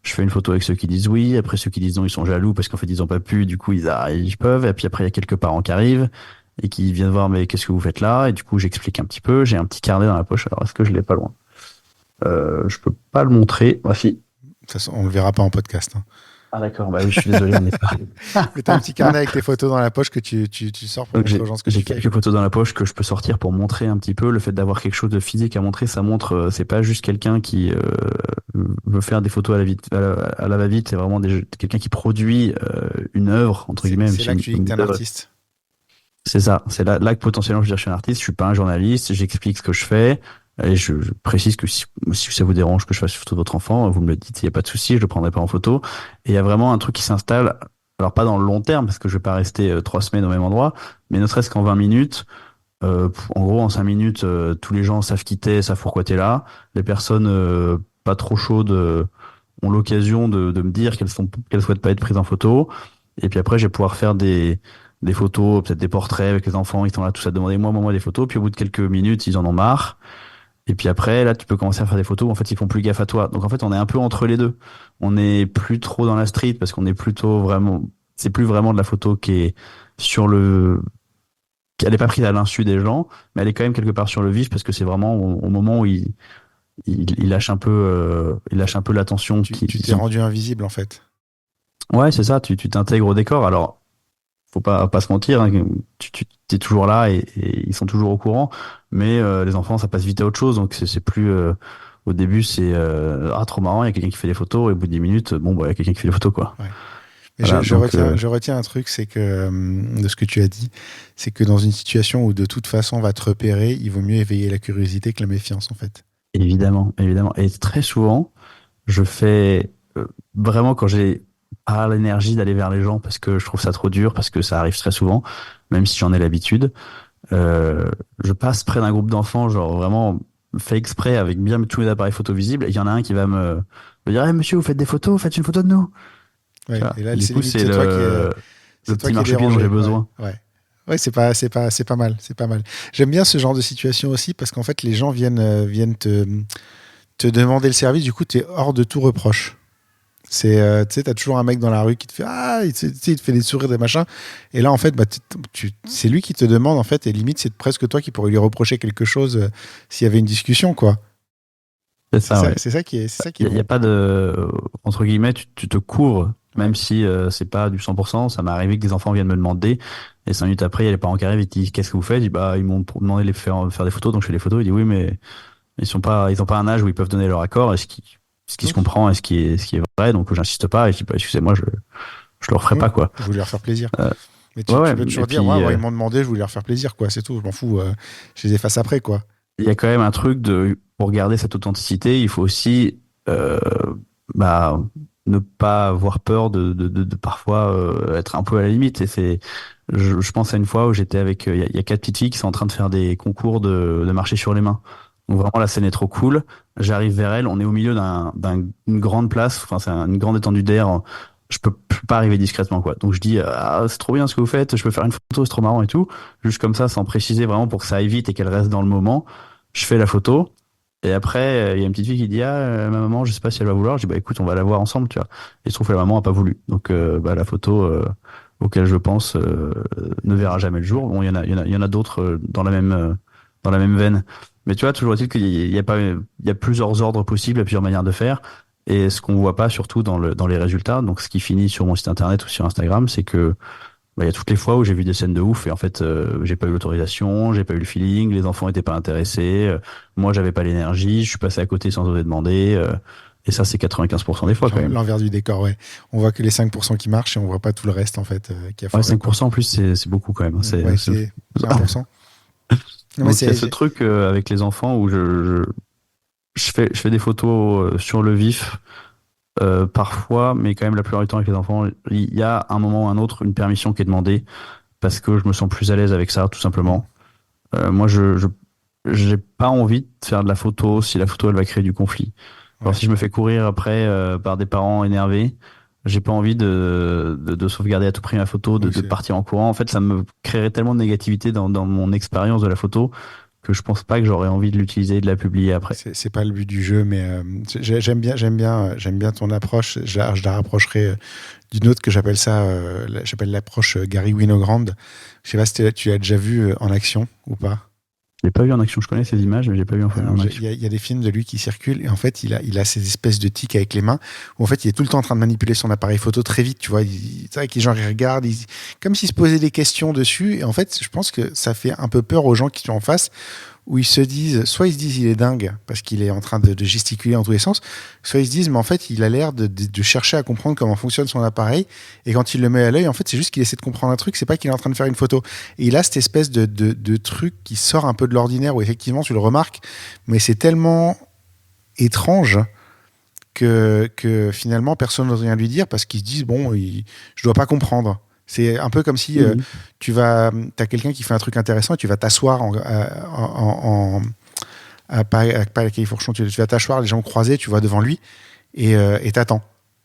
Je fais une photo avec ceux qui disent oui. Après ceux qui disent non, ils sont jaloux parce qu'en fait ils ont pas pu. Du coup ils peuvent. Et puis après il y a quelques parents qui arrivent et qui viennent voir mais qu'est-ce que vous faites là? Et du coup j'explique un petit peu. J'ai un petit carnet dans la poche. Alors est-ce que je l'ai pas loin? Je peux pas le montrer. Ah si. On le verra pas en podcast. Hein. Ah d'accord, bah oui, je suis désolé, on n'est pas. Mais t'as un petit carnet avec tes photos dans la poche que tu sors pour Donc montrer aux gens ce que j'ai tu fais. quelques photos dans la poche que je peux sortir pour montrer un petit peu. Le fait d'avoir quelque chose de physique à montrer, ça montre, c'est pas juste quelqu'un qui veut faire des photos à la va-vite, c'est vraiment quelqu'un qui produit une œuvre, entre guillemets. C'est là que tu dis que t'es un artiste. C'est ça, c'est là que potentiellement je veux dire je suis un artiste, je suis pas un journaliste, j'explique ce que je fais. Et je précise que si ça vous dérange que je fasse une photo de votre enfant, vous me le dites, il n'y a pas de souci, je le prendrai pas en photo. Et il y a vraiment un truc qui s'installe, alors pas dans le long terme, parce que je vais pas rester 3 semaines au même endroit, mais ne serait-ce qu'en 20 minutes, en gros en 5 minutes, tous les gens savent qui t'es, savent pourquoi t'es là. Les personnes pas trop chaudes ont l'occasion de me dire qu'elles souhaitent pas être prises en photo. Et puis après, je vais pouvoir faire des photos, peut-être des portraits avec les enfants, ils sont là tous à demander moi des photos, puis au bout de quelques minutes, ils en ont marre. Et puis après, là, tu peux commencer à faire des photos où en fait, ils font plus gaffe à toi. Donc en fait, on est un peu entre les deux. On n'est plus trop dans la street parce qu'on est plutôt vraiment, c'est plus vraiment de la photo qui est sur elle n'est pas prise à l'insu des gens, mais elle est quand même quelque part sur le vif parce que c'est vraiment au moment où il lâche un peu, il lâche un peu l'attention. Tu t'es rendu invisible en fait. Ouais, c'est ça. Tu t'intègres au décor. Alors, faut pas se mentir, hein, tu es toujours là et ils sont toujours au courant, mais les enfants ça passe vite à autre chose, donc c'est plus au début c'est trop marrant, il y a quelqu'un qui fait des photos et au bout de 10 minutes bon bah il y a quelqu'un qui fait des photos quoi. Ouais. Et voilà, je retiens un truc, c'est que de ce que tu as dit, c'est que dans une situation où de toute façon on va te repérer, il vaut mieux éveiller la curiosité que la méfiance en fait. Évidemment, et très souvent je fais vraiment quand j'ai pas l'énergie d'aller vers les gens parce que je trouve ça trop dur, parce que ça arrive très souvent, même si j'en ai l'habitude. Je passe près d'un groupe d'enfants, genre vraiment fait exprès avec bien tous mes appareils photo visibles, et il y en a un qui va me dire hey, monsieur, vous faites des photos, faites une photo de nous. Ouais, et là, du coup, c'est le petit marchepied dont j'ai besoin. Ouais, c'est pas mal, c'est pas mal. J'aime bien ce genre de situation aussi parce qu'en fait, les gens viennent te demander le service, du coup, tu es hors de tout reproche. Tu sais, t'as toujours un mec dans la rue qui te fait il te fait des sourires, des machins. Et là, en fait, c'est lui qui te demande, en fait, et limite, c'est presque toi qui pourrais lui reprocher quelque chose s'il y avait une discussion, quoi. C'est ça, ouais. C'est ça qui est Il n'y a pas de, entre guillemets, tu te couvres, même si c'est pas du 100%. Ça m'est arrivé que des enfants viennent me demander, et 5 minutes après, il y a les parents qui arrivent et qui disent qu'est-ce que vous faites? Je dis, ils m'ont demandé de faire des photos, donc je fais des photos. Il dit oui, mais ils ont pas un âge où ils peuvent donner leur accord. ce qui se comprend et ce qui est vrai. Donc j'insiste pas et je dis bah, excusez-moi, je le referai pas quoi. Je voulais leur faire plaisir. Euh, Mais ouais, tu peux toujours et dire, puis ouais, ils m'ont demandé, je voulais leur faire plaisir, quoi. C'est tout, je m'en fous. Je les efface après, quoi. il y a quand même un truc pour garder cette authenticité, il faut aussi bah, ne pas avoir peur de parfois être un peu à la limite. Et je pense à une fois où j'étais avec, il y a quatre petites filles qui sont en train de faire des concours de marcher sur les mains. Donc vraiment la scène est trop cool. J'arrive vers elles, on est au milieu d'une grande place, enfin c'est une grande étendue d'air. Je peux pas arriver discrètement quoi. Donc je dis ah c'est trop bien ce que vous faites, je peux faire une photo, c'est trop marrant et tout. Juste comme ça, sans préciser vraiment pour que ça aille vite et qu'elle reste dans le moment. Je fais la photo. Et après, il y a une petite fille qui dit, ah, ma maman, je sais pas si elle va vouloir. Je dis, bah écoute, on va la voir ensemble, tu vois. Et il se trouve que la maman a pas voulu. Donc, bah, la photo auquel je pense ne verra jamais le jour. Bon, il y en a d'autres dans la même veine. Mais tu vois, toujours est-il qu'il y a plusieurs ordres possibles, il y a plusieurs manières de faire. Et ce qu'on voit pas, surtout dans les résultats, donc ce qui finit sur mon site internet ou sur Instagram, c'est que bah, il y a toutes les fois où j'ai vu des scènes de ouf et en fait j'ai pas eu l'autorisation, j'ai pas eu le feeling, les enfants étaient pas intéressés, moi j'avais pas l'énergie, je suis passé à côté sans oser demander et ça c'est 95% des fois quand même. L'envers du décor, ouais. On voit que les 5% qui marchent et on voit pas tout le reste, en fait, qui a Ouais, foiré, quoi. 5% en plus c'est beaucoup quand même. Ouais, c'est 1%. Non, mais Donc il y a ce truc avec les enfants où je fais des photos sur le vif. Parfois, mais quand même la plupart du temps avec les enfants, il y a un moment ou un autre une permission qui est demandée parce que je me sens plus à l'aise avec ça, tout simplement. Moi, je j'ai pas envie de faire de la photo si la photo elle va créer du conflit. Alors ouais. si je me fais courir après par des parents énervés, j'ai pas envie de sauvegarder à tout prix ma photo, Oui, de partir en courant. En fait, ça me créerait tellement de négativité dans mon expérience de la photo que je pense pas que j'aurais envie de l'utiliser et de la publier après. c'est pas le but du jeu, mais j'aime bien ton approche. Je la rapprocherai d'une autre que j'appelle ça, j'appelle l'approche Gary Winogrand. Je sais pas si tu as déjà vu en action ou pas. J'ai pas vu en action, je connais ces images, mais j'ai pas vu en action. Il y a des films de lui qui circulent et en fait il a ces espèces de tics avec les mains où en fait il est tout le temps en train de manipuler son appareil photo très vite, tu vois. C'est vrai que les gens ils regardent, comme s'il se posait des questions dessus et en fait je pense que ça fait un peu peur aux gens qui sont en face où ils se disent, soit ils se disent il est dingue parce qu'il est en train de gesticuler en tous les sens, soit ils se disent mais en fait il a l'air de chercher à comprendre comment fonctionne son appareil et quand il le met à l'œil en fait c'est juste qu'il essaie de comprendre un truc, c'est pas qu'il est en train de faire une photo. Et il a cette espèce de truc qui sort un peu de l'ordinaire où effectivement tu le remarques mais c'est tellement étrange que finalement personne n'ose rien lui dire parce qu'ils se disent bon je dois pas comprendre. C'est un peu comme si t'as quelqu'un qui fait un truc intéressant et tu vas t'asseoir pas à la califourchon, tu vas t'asseoir, les jambes croisées, tu vas devant lui et t'attends.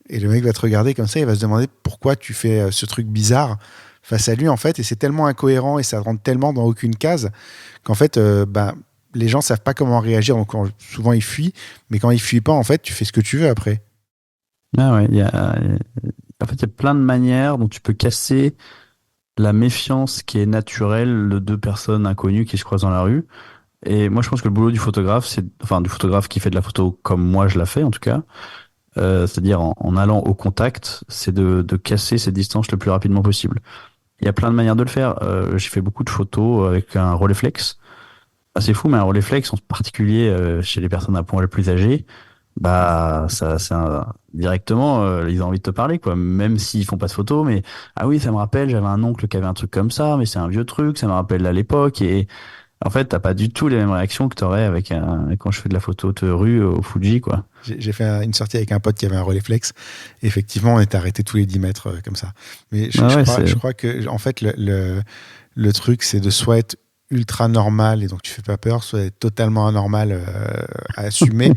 Et le mec va te regarder comme ça, il va se demander pourquoi tu fais ce truc bizarre face à lui en fait. Et c'est tellement incohérent et ça rentre tellement dans aucune case qu'en fait, les gens savent pas comment réagir. Donc souvent ils fuient, mais quand ils fuient pas, en fait, tu fais ce que tu veux après. Ah ouais, en fait, il y a plein de manières dont tu peux casser la méfiance qui est naturelle de deux personnes inconnues qui se croisent dans la rue. Et moi, je pense que le boulot du photographe, enfin, du photographe qui fait de la photo comme moi je la fais, en tout cas, c'est-à-dire en allant au contact, c'est de casser ces distances le plus rapidement possible. Il y a plein de manières de le faire. J'ai fait beaucoup de photos avec un Rolleiflex. Ah, c'est fou, mais un Rolleiflex, en particulier chez les personnes à poil plus âgées, bah directement ils ont envie de te parler quoi, même s'ils font pas de photos, mais ah oui ça me rappelle, j'avais un oncle qui avait un truc comme ça, mais c'est un vieux truc, ça me rappelle à l'époque. Et en fait t'as pas du tout les mêmes réactions que t'aurais quand je fais de la photo de rue au Fuji quoi. J'ai fait une sortie avec un pote qui avait un Rolleiflex. Effectivement, on était arrêté tous les 10 mètres comme ça. Mais je crois que en fait le truc c'est de soit être ultra normal et donc tu fais pas peur, soit être totalement anormal à assumer.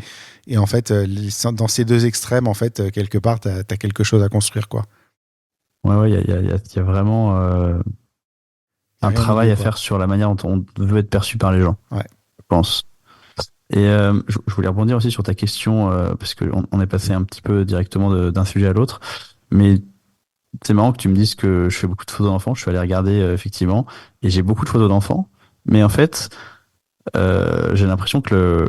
Et en fait, dans ces deux extrêmes, en fait, quelque part, t'as quelque chose à construire, quoi. Ouais, il y a vraiment un travail à faire sur la manière dont on veut être perçu par les gens. Ouais. Je pense. Et je voulais rebondir aussi sur ta question parce qu'on est passé un petit peu directement d'un sujet à l'autre, mais c'est marrant que tu me dises que je fais beaucoup de photos d'enfants. Je suis allé regarder effectivement et j'ai beaucoup de photos d'enfants, mais en fait j'ai l'impression que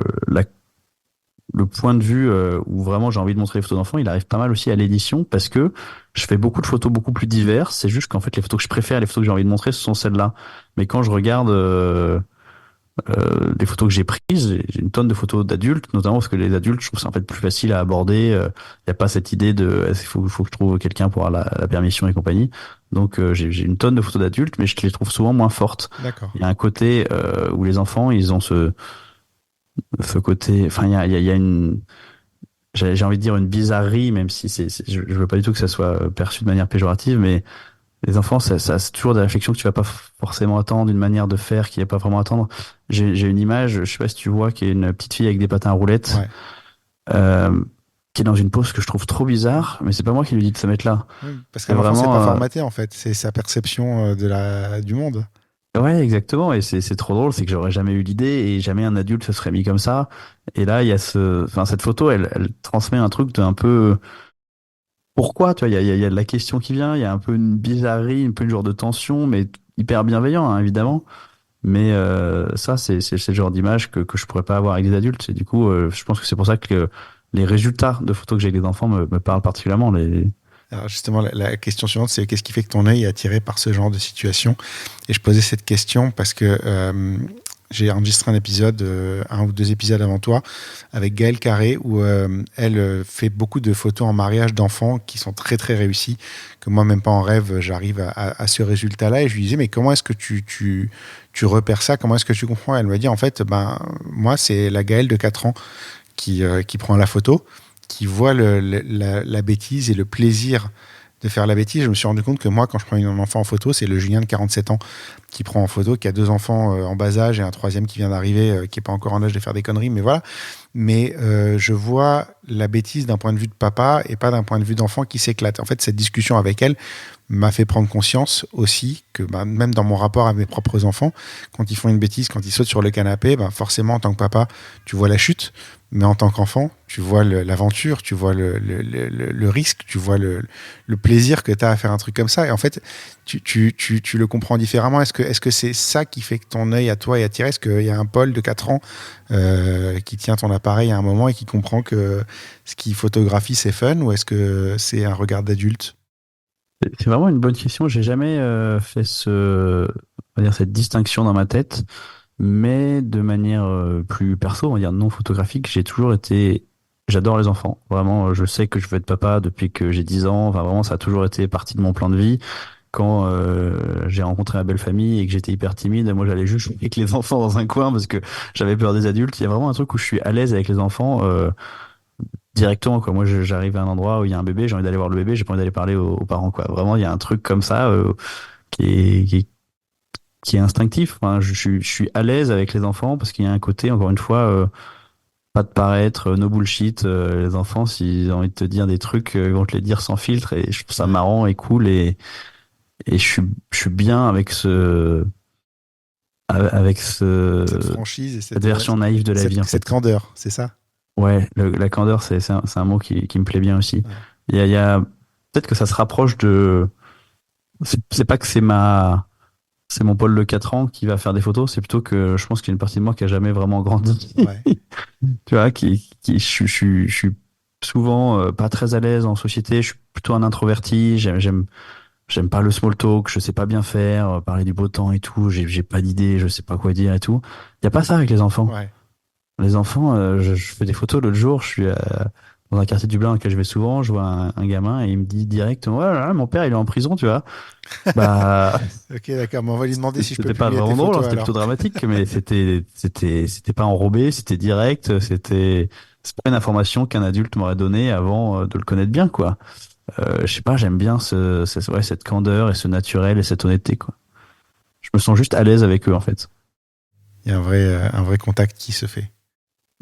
le point de vue où vraiment j'ai envie de montrer les photos d'enfants, il arrive pas mal aussi à l'édition parce que je fais beaucoup de photos beaucoup plus diverses. C'est juste qu'en fait les photos que je préfère, les photos que j'ai envie de montrer, ce sont celles-là. Mais quand je regarde des photos que j'ai prises, j'ai une tonne de photos d'adultes, notamment parce que les adultes, je trouve ça en fait plus facile à aborder. Il n'y a pas cette idée de il faut que je trouve quelqu'un pour avoir la permission et compagnie. Donc j'ai une tonne de photos d'adultes, mais je les trouve souvent moins fortes. D'accord. Il y a un côté où les enfants, ils ont ce côté, enfin il y a une j'ai envie de dire une bizarrerie, même si je veux pas du tout que ça soit perçu de manière péjorative, mais les enfants, c'est toujours des réflexions que tu vas pas forcément attendre, une manière de faire qui est pas vraiment attendre. J'ai une image, je sais pas si tu vois, qui est une petite fille avec des patins à roulettes, Ouais. euh, qui est dans une pose que je trouve trop bizarre, mais c'est pas moi qui lui dis de se mettre là. Oui, parce C'est qu'un enfant, c'est vraiment, pas formaté en fait, c'est sa perception du monde. ouais, exactement, et c'est trop drôle, c'est que j'aurais jamais eu l'idée et jamais un adulte se serait mis comme ça. Et là, il y a enfin cette photo, elle transmet un truc de un peu pourquoi, tu vois, il y a de la question qui vient, il y a un peu une bizarrerie, un peu une genre de tension, mais hyper bienveillant, hein, évidemment. Mais ça, c'est le genre d'image que je pourrais pas avoir avec des adultes. Et du coup, je pense que c'est pour ça que les résultats de photos que j'ai avec des enfants me parlent particulièrement. Alors justement, la question suivante, c'est qu'est-ce qui fait que ton œil est attiré par ce genre de situation? Et je posais cette question parce que j'ai enregistré un épisode, un ou deux épisodes avant toi, avec Gaëlle Carré, où elle fait beaucoup de photos en mariage d'enfants qui sont très très réussis, que moi même pas en rêve, j'arrive à ce résultat-là. Et je lui disais, mais comment est-ce que tu repères ça? Comment est-ce que tu comprends? Elle m'a dit, en fait, ben, moi, c'est la Gaëlle de 4 ans qui prend la photo, qui voit la bêtise et le plaisir de faire la bêtise. Je me suis rendu compte que moi, quand je prends un enfant en photo, c'est le Julien de 47 ans qui prend en photo, qui a deux enfants en bas âge et un troisième qui vient d'arriver, qui n'est pas encore en âge de faire des conneries, mais voilà. Mais je vois la bêtise d'un point de vue de papa et pas d'un point de vue d'enfant qui s'éclate. En fait, cette discussion avec elle m'a fait prendre conscience aussi que bah, même dans mon rapport à mes propres enfants, quand ils font une bêtise, quand ils sautent sur le canapé, bah, forcément, en tant que papa, tu vois la chute, mais en tant qu'enfant, tu vois l'aventure, tu vois le risque, tu vois le plaisir que tu as à faire un truc comme ça. Et en fait, tu le comprends différemment. Est-ce que c'est ça qui fait que ton œil à toi est attiré? Est-ce qu'il y a un Paul de 4 ans qui tient ton appareil à un moment et qui comprend que ce qu'il photographie, c'est fun? Ou est-ce que c'est un regard d'adulte? C'est vraiment une bonne question. J'ai jamais fait on va dire cette distinction dans ma tête, mais de manière plus perso, on va dire non photographique, j'adore les enfants. Vraiment, je sais que je veux être papa depuis que j'ai 10 ans. Enfin, vraiment, ça a toujours été partie de mon plan de vie. Quand j'ai rencontré ma belle famille et que j'étais hyper timide, moi j'allais juste jouer avec les enfants dans un coin parce que j'avais peur des adultes. Il y a vraiment un truc où je suis à l'aise avec les enfants directement, quoi. Moi j'arrive à un endroit où il y a un bébé, j'ai envie d'aller voir le bébé, j'ai pas envie d'aller parler aux parents, quoi. Vraiment, il y a un truc comme ça qui est, qui est, qui est instinctif. Enfin, je suis à l'aise avec les enfants parce qu'il y a un côté, encore une fois, pas de paraître, no bullshit. Les enfants, s'ils ont envie de te dire des trucs, ils vont te les dire sans filtre et je trouve ça marrant et cool et je suis bien avec Cette franchise et cette version naïve de la vie, en cette fait. candeur, c'est ça? Ouais, la candeur, c'est un mot qui me plaît bien aussi. Ouais. Il y a peut-être que ça se rapproche c'est pas que c'est mon Paul de 4 ans qui va faire des photos, c'est plutôt que je pense qu'il y a une partie de moi qui a jamais vraiment grandi. Ouais. Tu vois, je suis souvent pas très à l'aise en société, je suis plutôt un introverti, j'aime pas le small talk, je sais pas bien faire, parler du beau temps et tout, j'ai pas d'idée, je sais pas quoi dire et tout. Il y a pas ça avec les enfants. Ouais. Les enfants, je fais des photos l'autre jour, je suis dans un quartier de Dublin dans lequel je vais souvent, je vois un gamin et il me dit direct, ouais, là, mon père il est en prison, tu vois. Bah, Ok, d'accord. Mais on va lui demander si je peux c'était pas publier tes vraiment drôle, hein, photos c'était alors. plutôt dramatique, mais c'était pas enrobé, c'était direct, c'est pas une information qu'un adulte m'aurait donnée avant de le connaître bien, quoi. Je sais pas, j'aime bien ouais, cette candeur et ce naturel et cette honnêteté, quoi. Je me sens juste à l'aise avec eux, en fait. Il y a un vrai contact qui se fait.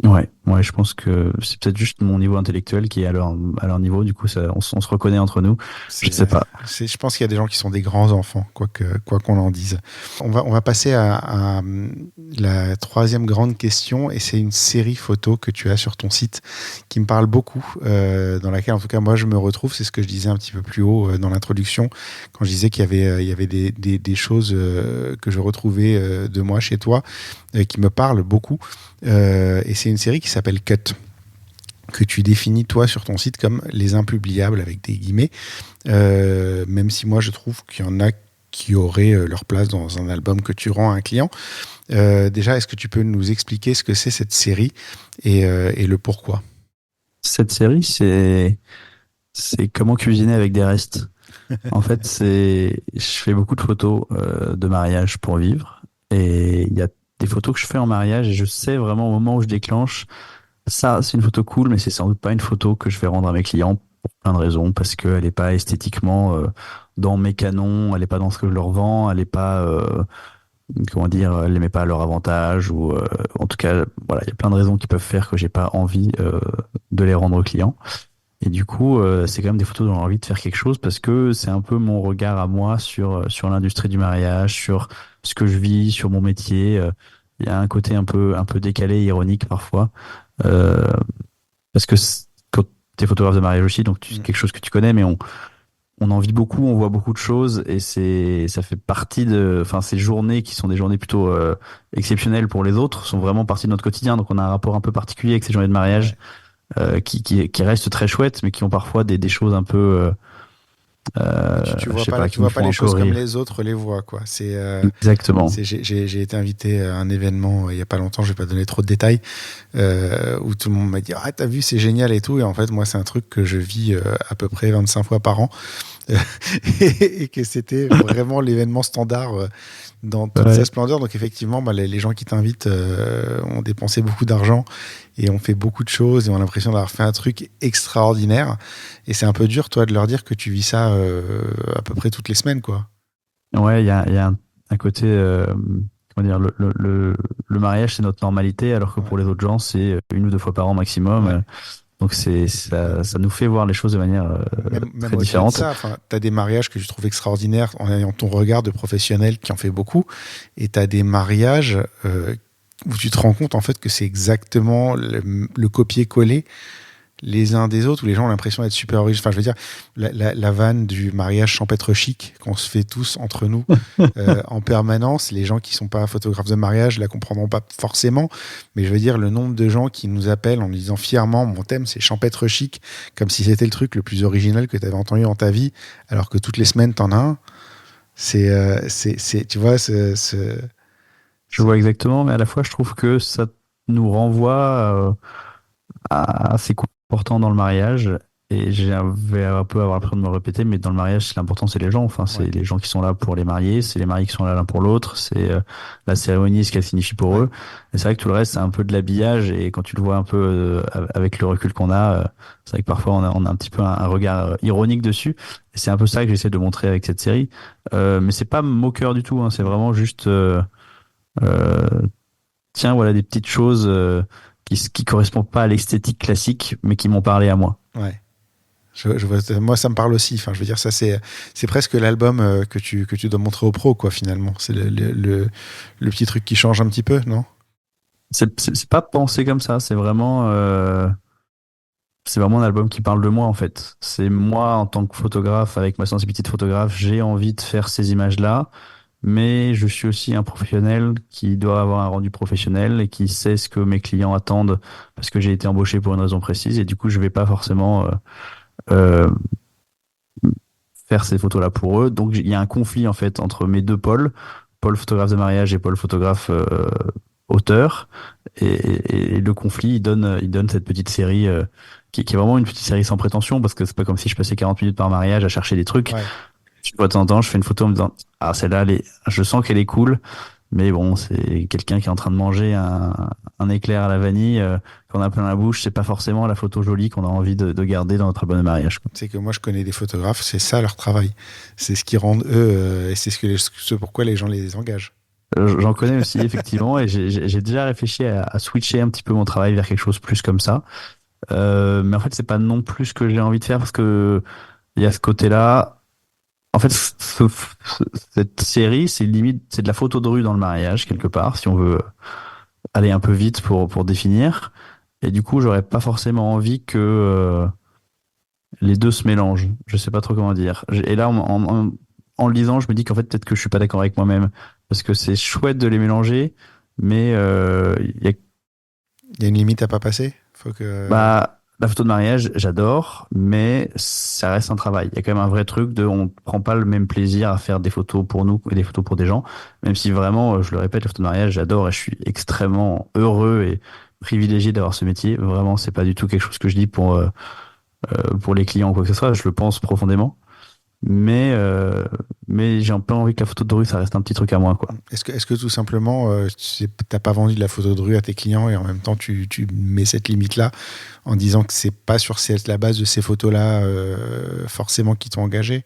Ouais, je pense que c'est peut-être juste mon niveau intellectuel qui est à leur niveau, du coup, on se reconnaît entre nous. Je sais pas. Je pense qu'il y a des gens qui sont des grands enfants, quoi qu'on en dise. On va passer à la troisième grande question, et c'est une série photo que tu as sur ton site qui me parle beaucoup, dans laquelle, en tout cas, moi, je me retrouve. C'est ce que je disais un petit peu plus haut dans l'introduction, quand je disais il y avait des choses que je retrouvais de moi chez toi, qui me parlent beaucoup. Et c'est une série qui s'appelle Cut, que tu définis toi sur ton site comme les impubliables avec des guillemets, même si moi je trouve qu'il y en a qui auraient leur place dans un album que tu rends à un client. Déjà, est-ce que tu peux nous expliquer ce que c'est cette série et le pourquoi? Cette série, c'est comment cuisiner avec des restes. En fait, je fais beaucoup de photos de mariage pour vivre. Et il y a des photos que je fais en mariage et je sais vraiment au moment où je déclenche, ça, c'est une photo cool, mais c'est sans doute pas une photo que je vais rendre à mes clients pour plein de raisons, parce qu'elle est pas esthétiquement dans mes canons, elle est pas dans ce que je leur vends, elle est pas, comment dire, elle les met pas à leur avantage, ou en tout cas, voilà, il y a plein de raisons qui peuvent faire que j'ai pas envie de les rendre aux clients. Et du coup, c'est quand même des photos dont j'ai envie de faire quelque chose parce que c'est un peu mon regard à moi sur l'industrie du mariage, sur ce que je vis, sur mon métier. Il y a un côté un peu décalé, ironique parfois. Euh, Parce que quand t'es photographe de mariage aussi, donc c'est quelque chose que tu connais, mais on en vit beaucoup, on voit beaucoup de choses et ça fait partie enfin, ces journées qui sont des journées plutôt exceptionnelles pour les autres sont vraiment partie de notre quotidien. Donc on a un rapport un peu particulier avec ces journées de mariage. Ouais. Qui restent très chouettes, mais qui ont parfois des choses un peu, Tu je vois sais pas, pas, tu qui me vois pas font les un peu choses comme rire. les autres les voient, quoi. Exactement. J'ai été invité à un événement il y a pas longtemps, je vais pas donner trop de détails, où tout le monde m'a dit ah t'as vu c'est génial et tout, et en fait moi c'est un truc que je vis à peu près 25 fois par an. Et que c'était vraiment l'événement standard dans toute sa Ouais. splendeur. Donc effectivement, les gens qui t'invitent ont dépensé beaucoup d'argent et ont fait beaucoup de choses et ont l'impression d'avoir fait un truc extraordinaire. Et c'est un peu dur, toi, de leur dire que tu vis ça à peu près toutes les semaines, quoi. Ouais, il y a un côté, comment dire, le mariage, c'est notre normalité, alors que pour Ouais. les autres gens, c'est une ou deux fois par an maximum. Ouais. Donc ça nous fait voir les choses de manière Même très au-delà de différente. ça, tu as des mariages que je trouve extraordinaires en ayant ton regard de professionnel qui en fait beaucoup. Et tu as des mariages où tu te rends compte en fait que c'est exactement le copier-coller les uns des autres, où les gens ont l'impression d'être super originaux. Enfin, je veux dire, la vanne du mariage champêtre chic qu'on se fait tous entre nous en permanence, les gens qui sont pas photographes de mariage la comprendront pas forcément, mais je veux dire, le nombre de gens qui nous appellent en nous disant fièrement, mon thème c'est champêtre chic, comme si c'était le truc le plus original que tu avais entendu dans ta vie, alors que toutes les semaines t'en as un. Tu vois, Je vois exactement, mais à la fois, je trouve que ça nous renvoie c'est important dans le mariage. Et vais un peu avoir l'impression de me répéter, mais dans le mariage, l'important, c'est les gens. Enfin, c'est ouais, les gens qui sont là pour les mariés, c'est les mariés qui sont là l'un pour l'autre, c'est la cérémonie, ce qu'elle signifie pour ouais. eux. Et c'est vrai que tout le reste, c'est un peu de l'habillage. Et quand tu le vois un peu avec le recul qu'on a, c'est vrai que parfois, on a un petit peu un regard ironique dessus. Et c'est un peu ça que j'essaie de montrer avec cette série. Mais c'est pas moqueur du tout, hein, c'est vraiment juste... euh, tiens, voilà des petites choses qui correspondent pas à l'esthétique classique, mais qui m'ont parlé à moi. Ouais. Moi, ça me parle aussi. Enfin, je veux dire, ça, c'est presque l'album que tu dois montrer aux pros, quoi, finalement. C'est le petit truc qui change un petit peu, non? C'est pas pensé comme ça, c'est vraiment un album qui parle de moi en fait. C'est moi en tant que photographe, avec ma sensibilité de photographe, j'ai envie de faire ces images-là, mais je suis aussi un professionnel qui doit avoir un rendu professionnel et qui sait ce que mes clients attendent parce que j'ai été embauché pour une raison précise et du coup je vais pas forcément euh, faire ces photos-là pour eux. Donc il y a un conflit en fait entre mes deux pôles, Paul photographe de mariage et Paul photographe auteur. Et le conflit, il donne cette petite série qui est vraiment une petite série sans prétention parce que c'est pas comme si je passais 40 minutes par mariage à chercher des trucs. Ouais. De temps en temps, je fais une photo en me disant, ah, celle-là, je sens qu'elle est cool. Mais bon, c'est quelqu'un qui est en train de manger un éclair à la vanille, qu'on a plein la bouche. C'est pas forcément la photo jolie qu'on a envie de garder dans notre album de mariage, quoi. C'est que moi, je connais des photographes, c'est ça leur travail. C'est ce qui rend eux, et c'est ce pourquoi les gens les engagent. J'en connais aussi, effectivement, et j'ai déjà réfléchi à switcher un petit peu mon travail vers quelque chose plus comme ça. Mais en fait, c'est pas non plus ce que j'ai envie de faire parce que il y a ce côté-là. En fait, cette série, c'est limite, c'est de la photo de rue dans le mariage, quelque part, si on veut aller un peu vite pour définir. Et du coup, j'aurais pas forcément envie que les deux se mélangent. Je sais pas trop comment dire. Et là, en le lisant, je me dis qu'en fait, peut-être que je suis pas d'accord avec moi-même. Parce que c'est chouette de les mélanger, mais il y a Il y a une limite à pas passer. Faut que. bah, La photo de mariage, j'adore, mais ça reste un travail. Il y a quand même un vrai truc de, on prend pas le même plaisir à faire des photos pour nous et des photos pour des gens. Même si vraiment, je le répète, la photo de mariage, j'adore et je suis extrêmement heureux et privilégié d'avoir ce métier. Vraiment, c'est pas du tout quelque chose que je dis pour les clients ou quoi que ce soit. Je le pense profondément. Mais, euh, mais j'ai un peu envie que la photo de rue, ça reste un petit truc à moi, quoi. Est-ce que tout simplement, t'as pas vendu de la photo de rue à tes clients et en même temps tu mets cette limite-là en disant que c'est pas sur la base de ces photos-là forcément qui t'ont engagé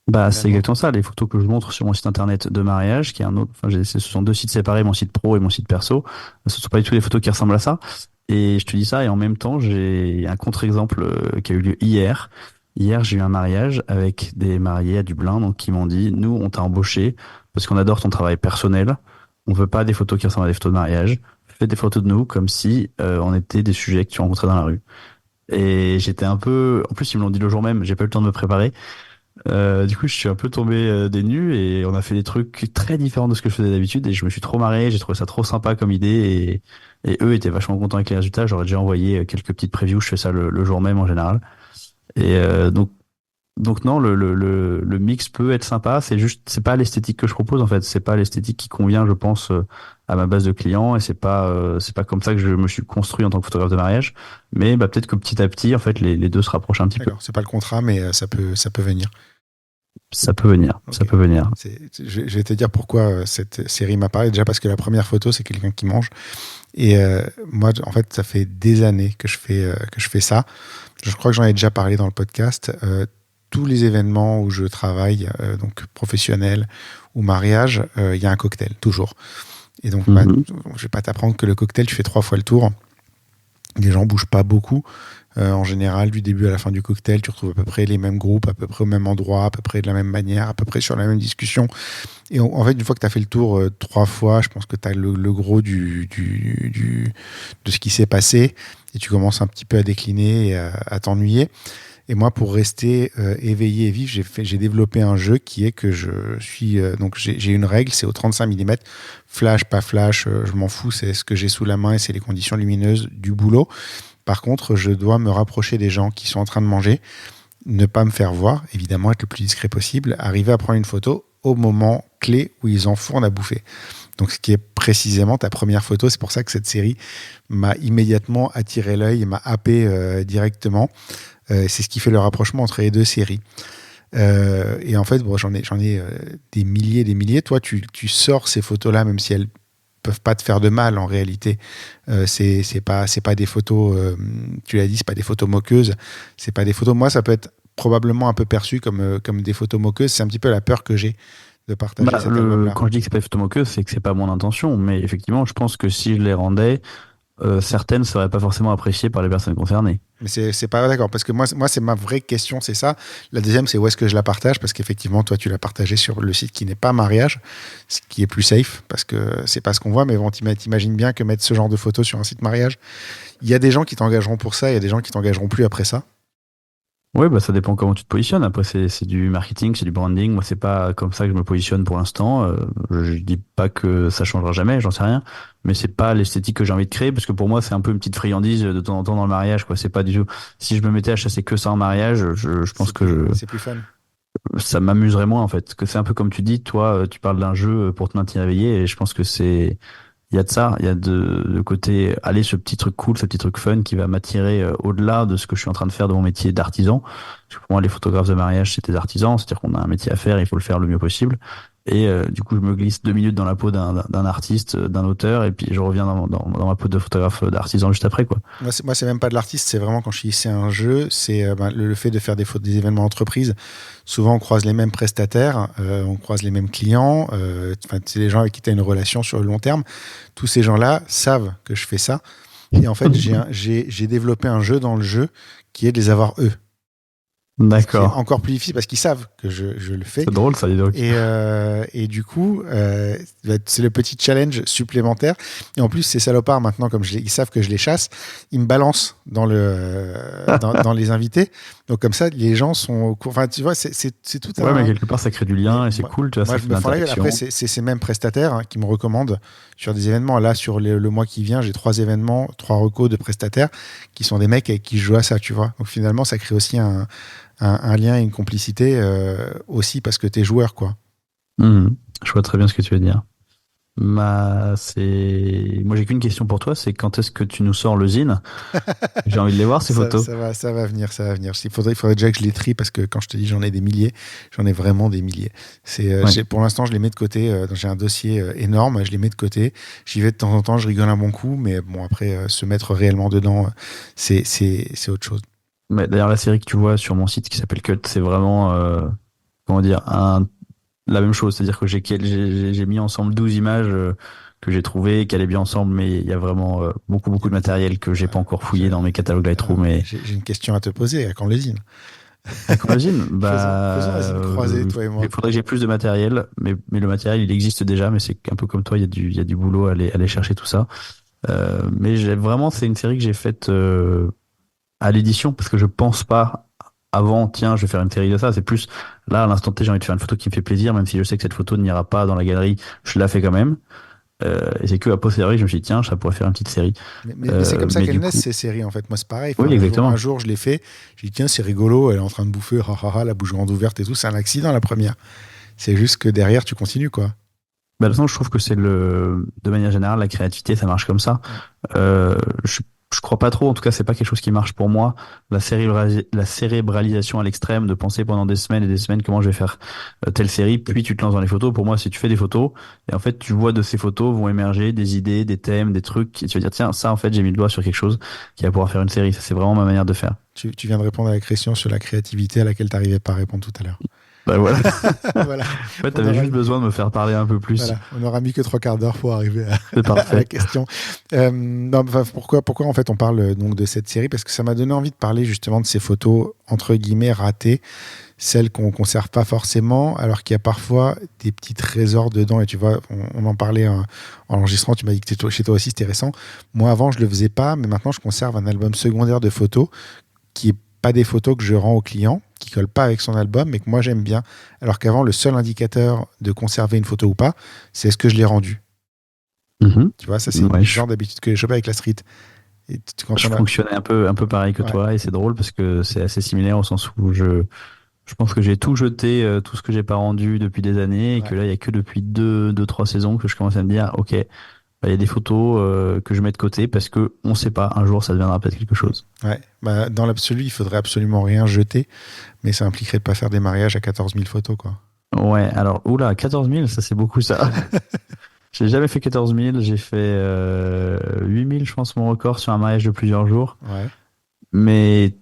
Bah, c'est finalement? exactement ça. Les photos que je montre sur mon site internet de mariage, qui est un autre, enfin, ce sont deux sites séparés, mon site pro et mon site perso. Ce sont pas du tout les photos qui ressemblent à ça. Et je te dis ça, et en même temps, j'ai un contre-exemple qui a eu lieu hier. Hier, j'ai eu un mariage avec des mariés à Dublin, donc qui m'ont dit, nous, on t'a embauché parce qu'on adore ton travail personnel. On veut pas des photos qui ressemblent à des photos de mariage. Fais des photos de nous comme si on était des sujets que tu rencontrais dans la rue. Et j'étais un peu, en plus, ils me l'ont dit le jour même, j'ai pas eu le temps de me préparer. Du coup, je suis un peu tombé des nues et on a fait des trucs très différents de ce que je faisais d'habitude et je me suis trop marré, j'ai trouvé ça trop sympa comme idée et eux étaient vachement contents avec les résultats. J'aurais déjà envoyé quelques petites previews, je fais ça le jour même en général. Et donc non, le mix peut être sympa, c'est juste, c'est pas l'esthétique que je propose en fait, c'est pas l'esthétique qui convient, je pense, à ma base de clients et c'est pas comme ça que je me suis construit en tant que photographe de mariage. Mais bah, peut-être que petit à petit, en fait, les deux se rapprochent un petit peu. D'accord, c'est pas le contrat, mais ça peut venir. Ça peut venir, ça Ok. peut venir. Je vais te dire pourquoi cette série m'a parlé. Déjà parce que la première photo, c'est quelqu'un qui mange. Et moi, en fait, ça fait des années que je fais ça. Je crois que j'en ai déjà parlé dans le podcast. Tous les événements où je travaille, donc professionnel ou mariage, il y a un cocktail, toujours. Et donc, bah, Mhm. je vais pas t'apprendre que le cocktail, tu fais 3 fois le tour. Les gens bougent pas beaucoup. En général, du début à la fin du cocktail, tu retrouves à peu près les mêmes groupes, à peu près au même endroit, à peu près de la même manière, à peu près sur la même discussion. Et en fait, une fois que tu as fait le tour 3 fois, je pense que tu as le gros de ce qui s'est passé. Et tu commences un petit peu à décliner et à t'ennuyer. Et moi, pour rester éveillé et vif, j'ai développé un jeu qui est que je suis. Donc, j'ai une règle, c'est au 35 mm. Flash, pas flash, je m'en fous, c'est ce que j'ai sous la main et c'est les conditions lumineuses du boulot. Par contre, je dois me rapprocher des gens qui sont en train de manger, ne pas me faire voir, évidemment être le plus discret possible, arriver à prendre une photo au moment clé où ils enfournent à bouffer. Donc, ce qui est précisément ta première photo, c'est pour ça que cette série m'a immédiatement attiré l'œil et m'a happé directement. C'est ce qui fait le rapprochement entre les deux séries. Et en fait, bon, j'en ai des milliers et des milliers. Toi, tu sors ces photos-là, même si elles peuvent pas te faire de mal en réalité. C'est pas des photos, tu l'as dit, c'est pas des photos moqueuses. C'est pas des photos. Moi, ça peut être probablement un peu perçu comme des photos moqueuses. C'est un petit peu la peur que j'ai de partager Bah, cet album-là. quand je dis que c'est pas photomoqueuse, c'est que c'est pas mon intention. Mais effectivement, je pense que si je les rendais, certaines seraient pas forcément appréciées par les personnes concernées. Mais c'est pas d'accord, parce que moi c'est ma vraie question, c'est ça. La deuxième, c'est où est-ce que je la partage, parce qu'effectivement, toi, tu l'as partagé sur le site qui n'est pas mariage, ce qui est plus safe, parce que c'est pas ce qu'on voit, mais bon, t'imagines bien que mettre ce genre de photos sur un site mariage, il y a des gens qui t'engageront pour ça, il y a des gens qui t'engageront plus après ça. Oui, bah ça dépend comment tu te positionnes. Après, c'est du marketing, c'est du branding. Moi, c'est pas comme ça que je me positionne pour l'instant. Je dis pas que ça changera jamais, j'en sais rien. Mais c'est pas l'esthétique que j'ai envie de créer, parce que pour moi, c'est un peu une petite friandise de temps en temps dans le mariage, quoi. C'est pas du tout. Si je me mettais à chasser que ça en mariage, je pense que C'est plus fun. ça m'amuserait moins, en fait. Que c'est un peu comme tu dis, toi, tu parles d'un jeu pour te maintenir éveillé, et je pense que il y a de ça, il y a de côté, allez, ce petit truc cool, ce petit truc fun qui va m'attirer au-delà de ce que je suis en train de faire de mon métier d'artisan. Parce que pour moi, les photographes de mariage, c'est des artisans, c'est-à-dire qu'on a un métier à faire, il faut le faire le mieux possible. Et du coup, je me glisse 2 minutes dans la peau d'un artiste, d'un auteur, et puis je reviens dans ma peau de photographe d'artisan juste après, quoi. Moi, c'est même pas de l'artiste, c'est vraiment quand je dis c'est un jeu, c'est ben, le fait de faire des événements entreprises. Souvent, on croise les mêmes prestataires, on croise les mêmes clients, c'est les gens avec qui tu as une relation sur le long terme. Tous ces gens-là savent que je fais ça. Et en fait, j'ai développé un jeu dans le jeu qui est de les avoir eux. Ce qui est D'accord. encore plus difficile parce qu'ils savent que je le fais. C'est drôle ça, dis donc. Et du coup, c'est le petit challenge supplémentaire. Et en plus, ces salopards, maintenant, comme ils savent que je les chasse, ils me balancent dans les invités. Donc comme ça, les gens sont au courant. Enfin, tu vois, c'est tout Ouais, mais un... quelque part, ça crée du lien et c'est Moi, cool, tu vois, ça je fait me de fends la gueule. l'interaction. Après, c'est ces mêmes prestataires qui me recommandent sur des événements. Là, sur le mois qui vient, j'ai 3 événements, 3 recos de prestataires qui sont des mecs avec qui je joue à ça, tu vois. Donc finalement, ça crée aussi un lien et une complicité aussi parce que t'es joueur, quoi. Mhm. Je vois très bien ce que tu veux dire. Moi, j'ai qu'une question pour toi, c'est quand est-ce que tu nous sors le zine? J'ai envie de les voir, ces photos. Ça va venir, ça va venir. Il faudrait déjà que je les trie parce que quand je te dis j'en ai des milliers, j'en ai vraiment des milliers. Ouais. Pour l'instant, je les mets de côté. J'ai un dossier énorme, je les mets de côté. J'y vais de temps en temps, je rigole un bon coup, mais bon, après, se mettre réellement dedans, c'est autre chose. Mais d'ailleurs, la série que tu vois sur mon site qui s'appelle Cut, c'est vraiment, comment dire, la même chose. C'est-à-dire que j'ai mis ensemble 12 images que j'ai trouvées, qui allaient bien ensemble, mais il y a vraiment beaucoup de matériel que j'ai pas encore fouillé dans mes catalogues Lightroom. Mais J'ai une question à te poser. À quand le zine? avec un zine, Faisons un zine croisé, toi et moi. il faudrait que j'ai plus de matériel, mais le matériel, il existe déjà, mais c'est un peu comme toi, il y a du boulot à aller chercher tout ça. Mais c'est une série que j'ai faite à l'édition parce que je pense pas avant, tiens, je vais faire une série de ça. C'est plus là, à l'instant T, j'ai envie de faire une photo qui me fait plaisir, même si je sais que cette photo n'ira pas dans la galerie, je la fais quand même. Et c'est que a posteriori, je me suis dit, tiens, ça pourrait faire une petite série. Mais c'est comme ça Mais qu'elles du naissent, coup, ces séries, en fait. Moi, c'est pareil. Enfin, oui, un exactement. jour, je l'ai fait. J'ai dit, tiens, c'est rigolo. Elle est en train de bouffer, la bouche grande ouverte et tout. C'est un accident, la première. C'est juste que derrière, tu continues, quoi. Bah, de toute façon, je trouve que de manière générale, la créativité, ça marche comme ça. Euh, je, je crois pas trop. En tout cas, c'est pas quelque chose qui marche pour moi. La cérébralisation à l'extrême, de penser pendant des semaines et des semaines comment je vais faire telle série, puis tu te lances dans les photos. Pour moi, si tu fais des photos, et en fait, tu vois de ces photos vont émerger des idées, des thèmes, des trucs, et tu vas dire, tiens, ça, en fait, j'ai mis le doigt sur quelque chose qui va pouvoir faire une série. Ça, c'est vraiment ma manière de faire. Tu viens de répondre à la question sur la créativité à laquelle tu n'arrivais pas à répondre tout à l'heure. Bah voilà. Voilà. En fait, On t'avais aura, juste besoin de me faire parler un peu plus. voilà. On aura mis que 3 quarts d'heure pour arriver C'est à la parfait. question. Non, enfin, pourquoi en fait on parle donc de cette série? Parce que ça m'a donné envie de parler justement de ces photos entre guillemets ratées, celles qu'on conserve pas forcément, alors qu'il y a parfois des petits trésors dedans. Et tu vois, on en parlait en enregistrant. Tu m'as dit que chez toi aussi c'était récent. Moi avant je le faisais pas, mais maintenant je conserve un album secondaire de photos qui est pas des photos que je rends au client, qui collent pas avec son album, mais que moi j'aime bien. Alors qu'avant, le seul indicateur de conserver une photo ou pas, c'est est-ce que je l'ai rendue. Mhm. Tu vois, ça c'est Ouais, une genre d'habitude que j'ai chopé avec la street. Et quand je on a... fonctionnais un peu pareil que Ouais, toi et c'est drôle parce que c'est assez similaire au sens où je pense que j'ai tout jeté, tout ce que j'ai pas rendu depuis des années et que ouais, là il y a que depuis trois saisons que je commence à me dire ok, bah, il y a des photos que je mets de côté parce que on sait pas, un jour ça deviendra peut-être quelque chose. ouais. Bah, dans l'absolu, il faudrait absolument rien jeter, mais ça impliquerait de pas faire des mariages à 14 000 photos, quoi. Ouais, alors oula, 14 000, ça c'est beaucoup ça. J'ai jamais fait 14 000, j'ai fait 8 000 je pense mon record sur un mariage de plusieurs jours. Ouais. Mais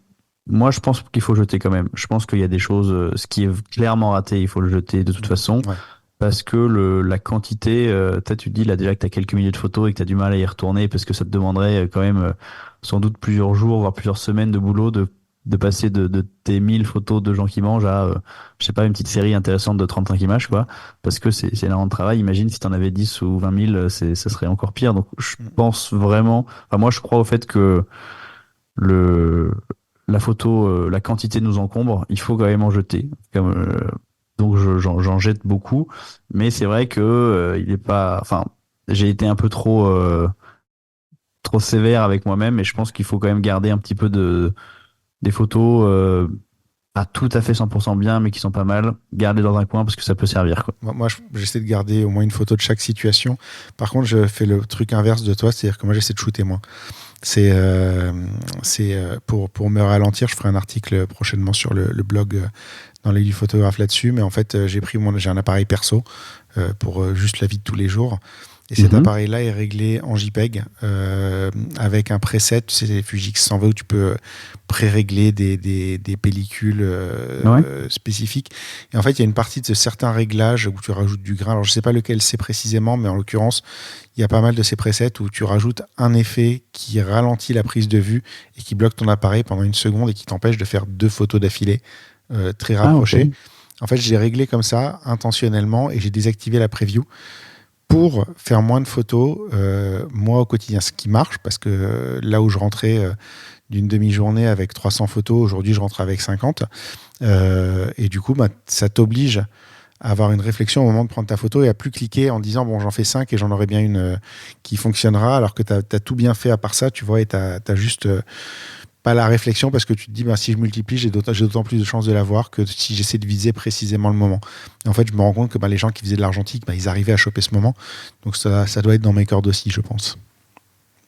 moi, je pense qu'il faut jeter quand même. Je pense qu'il y a des choses, ce qui est clairement raté, il faut le jeter de toute façon, Ouais. parce que la quantité, tu te dis là déjà que tu as quelques milliers de photos et que tu as du mal à y retourner, parce que ça te demanderait quand même sans doute plusieurs jours, voire plusieurs semaines de boulot de passer de tes 1000 photos de gens qui mangent à, je sais pas, une petite série intéressante de 35 images, quoi, parce que c'est énormément de travail. Imagine si tu en avais 10 ou 20 000, ça serait encore pire. Donc je pense vraiment, enfin moi je crois au fait que le la photo, la quantité nous encombre, il faut quand même en jeter. Donc j'en jette beaucoup, mais c'est vrai que il est pas, enfin, j'ai été un peu trop sévère avec moi-même, et je pense qu'il faut quand même garder un petit peu des photos pas tout à fait 100% bien, mais qui sont pas mal, garder dans un coin parce que ça peut servir, quoi. Moi, j'essaie de garder au moins une photo de chaque situation. Par contre, je fais le truc inverse de toi, c'est-à-dire que moi, j'essaie de shooter moins. Pour me ralentir, je ferai un article prochainement sur le blog dans l'œil du photographe là-dessus. Mais en fait, j'ai un appareil perso pour juste la vie de tous les jours. Et cet Mhm. appareil-là est réglé en JPEG avec un preset, tu sais, les Fuji X100V où tu peux pré-régler des pellicules Ouais. spécifiques. Et en fait, il y a une partie de certains réglages où tu rajoutes du grain. Alors, je ne sais pas lequel c'est précisément, mais en l'occurrence, il y a pas mal de ces presets où tu rajoutes un effet qui ralentit la prise de vue et qui bloque ton appareil pendant une seconde et qui t'empêche de faire 2 photos d'affilée très Ah, ok. rapprochées. En fait, j'ai réglé comme ça intentionnellement et j'ai désactivé la preview pour faire moins de photos, moi au quotidien. Ce qui marche, parce que là où je rentrais d'une demi-journée avec 300 photos, aujourd'hui je rentre avec 50. Et du coup, bah, ça t'oblige à avoir une réflexion au moment de prendre ta photo et à plus cliquer en disant bon, j'en fais 5 et j'en aurai bien une qui fonctionnera, alors que tu as tout bien fait à part ça, tu vois, et tu n'as juste pas la réflexion parce que tu te dis bah, si je multiplie, j'ai d'autant plus de chances de l'avoir que si j'essaie de viser précisément le moment. Et en fait, je me rends compte que bah, les gens qui faisaient de l'argentique, bah, ils arrivaient à choper ce moment. Donc ça doit être dans mes cordes aussi, je pense.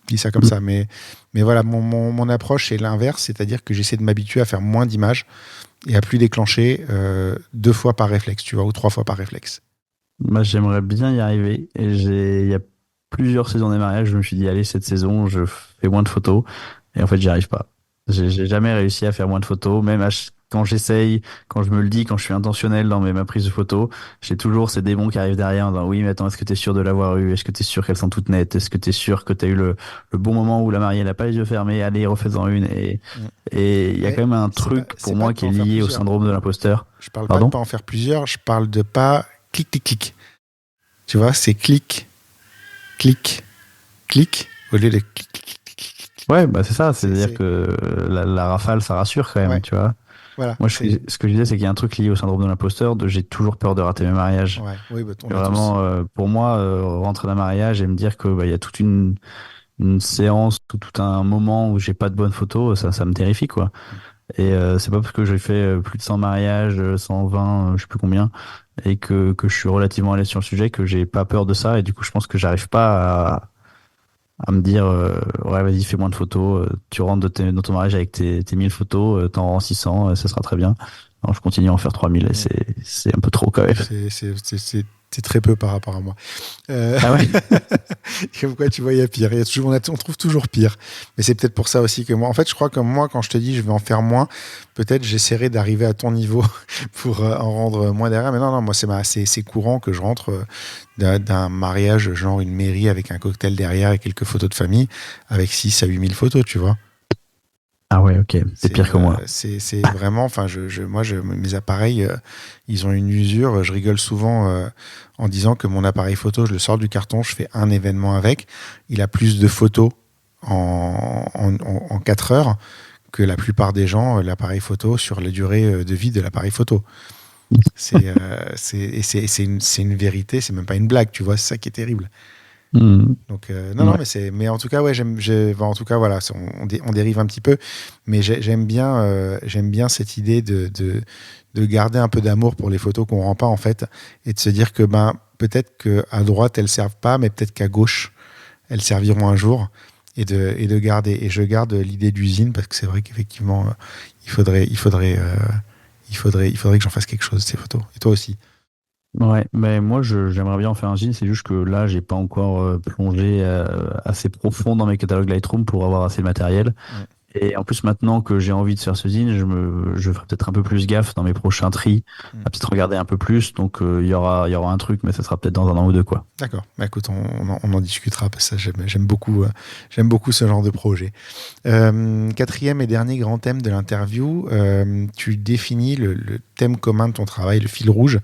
Je dis ça comme Mm. ça. Mais voilà, mon approche est l'inverse, c'est-à-dire que j'essaie de m'habituer à faire moins d'images et à plus déclencher 2 fois par réflexe, tu vois, ou 3 fois par réflexe. Moi, j'aimerais bien y arriver. Et il y a plusieurs saisons des mariages, je me suis dit, allez, cette saison, je fais moins de photos. Et en fait, j'y arrive pas. J'ai jamais réussi à faire moins de photos. Même quand j'essaye, quand je me le dis, quand je suis intentionnel dans ma prise de photos, j'ai toujours ces démons qui arrivent derrière en disant, oui, mais attends, est-ce que tu es sûr de l'avoir eu? Est-ce que tu es sûr qu'elles sont toutes nettes? Est-ce que tu es sûr que tu as eu le bon moment où la mariée n'a pas les yeux fermés? Allez, refais-en une. Mm. Et il y a Mais quand même un truc c'est pour pas moi de qui pas est en faire lié au plusieurs. syndrome de l'imposteur. Je parle pas de Pardon? pas en faire plusieurs, je parle de pas clic, clic, clic. Tu vois, c'est clic, clic, clic, au lieu de clic, clic, clic, clic, clic, clic. Ouais, bah c'est ça, c'est-à-dire C'est- que la rafale, ça rassure quand même, Ouais, tu vois. voilà. Moi, ce que je disais, c'est qu'il y a un truc lié au syndrome de l'imposteur, de j'ai toujours peur de rater mes mariages. Ouais, oui, bah, on Et a tous. vraiment, pour moi, rentrer d'un mariage et me dire que bah, il y a toute une séance, tout un moment où j'ai pas de bonnes photos, ça me terrifie, quoi. Et c'est pas parce que j'ai fait plus de 100 mariages, 120, je sais plus combien, et que je suis relativement à l'aise sur le sujet, que j'ai pas peur de ça. Et du coup, je pense que j'arrive pas à me dire ouais, vas-y, fais moins de photos, tu rentres dans ton mariage avec tes 1000 photos, t'en rends 600, ça sera très bien. Alors je continue à en faire 3000 et Mm. c'est un peu trop quand même. C'est très peu par rapport à moi. Euh, Ah ouais? Comme quoi, tu vois, il y a pire. On trouve toujours pire. Mais c'est peut-être pour ça aussi que moi, en fait, je crois que moi, quand je te dis je vais en faire moins, peut-être j'essaierai d'arriver à ton niveau pour en rendre moins derrière. Mais non, non, moi, c'est courant que je rentre d'un mariage, genre une mairie avec un cocktail derrière et quelques photos de famille, avec 6 à 8000 photos, tu vois. Ah ouais, ok, c'est pire que moi. C'est vraiment, enfin, mes appareils, ils ont une usure. Je rigole souvent en disant que mon appareil photo, je le sors du carton, je fais un événement avec. Il a plus de photos en 4 heures que la plupart des gens, l'appareil photo, sur la durée de vie de l'appareil photo. C'est une vérité, c'est même pas une blague, tu vois, c'est ça qui est terrible. Hmm. Donc non non Ouais. mais en tout cas ouais en tout cas voilà on dérive un petit peu mais j'aime bien cette idée de garder un peu d'amour pour les photos qu'on rend pas en fait et de se dire que ben peut-être que à droite elles servent pas mais peut-être qu'à gauche elles serviront un jour et de garder et je garde l'idée d'usine parce que c'est vrai qu'effectivement il faudrait que j'en fasse quelque chose de ces photos et toi aussi. Ouais, mais moi j'aimerais bien en faire un jean, c'est juste que là j'ai pas encore plongé assez profond dans mes catalogues Lightroom pour avoir assez de matériel. Mm. Et en plus maintenant que j'ai envie de faire ce zine, je ferai peut-être un peu plus gaffe dans mes prochains tris, Mm. à peut-être regarder un peu plus. Donc il y aura un truc, mais ça sera peut-être dans un an ou deux quoi. D'accord. Bah, écoute, on en discutera parce que ça, j'aime beaucoup ce genre de projet. Quatrième et dernier grand thème de l'interview, tu définis le thème commun de ton travail, le fil rouge,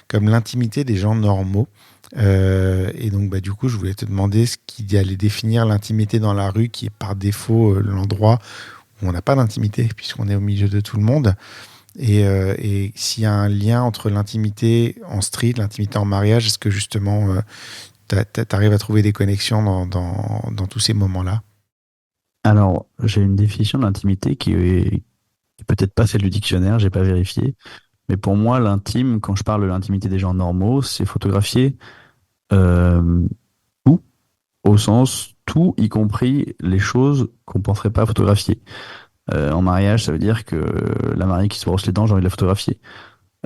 comme l'intimité des gens normaux. Et donc, bah, du coup, je voulais te demander ce qui allait définir l'intimité dans la rue, qui est par défaut l'endroit où on n'a pas d'intimité, puisqu'on est au milieu de tout le monde. Et s'il y a un lien entre l'intimité en street, l'intimité en mariage, est-ce que justement tu arrives à trouver des connexions dans tous ces moments-là? Alors j'ai une définition de l'intimité qui est peut-être pas celle du dictionnaire, j'ai pas vérifié. Mais pour moi l'intime, quand je parle de l'intimité des gens normaux, c'est photographier euh, tout, au sens tout, y compris les choses qu'on penserait pas photographier. En mariage, ça veut dire que la mariée qui se brosse les dents, j'ai envie de la photographier.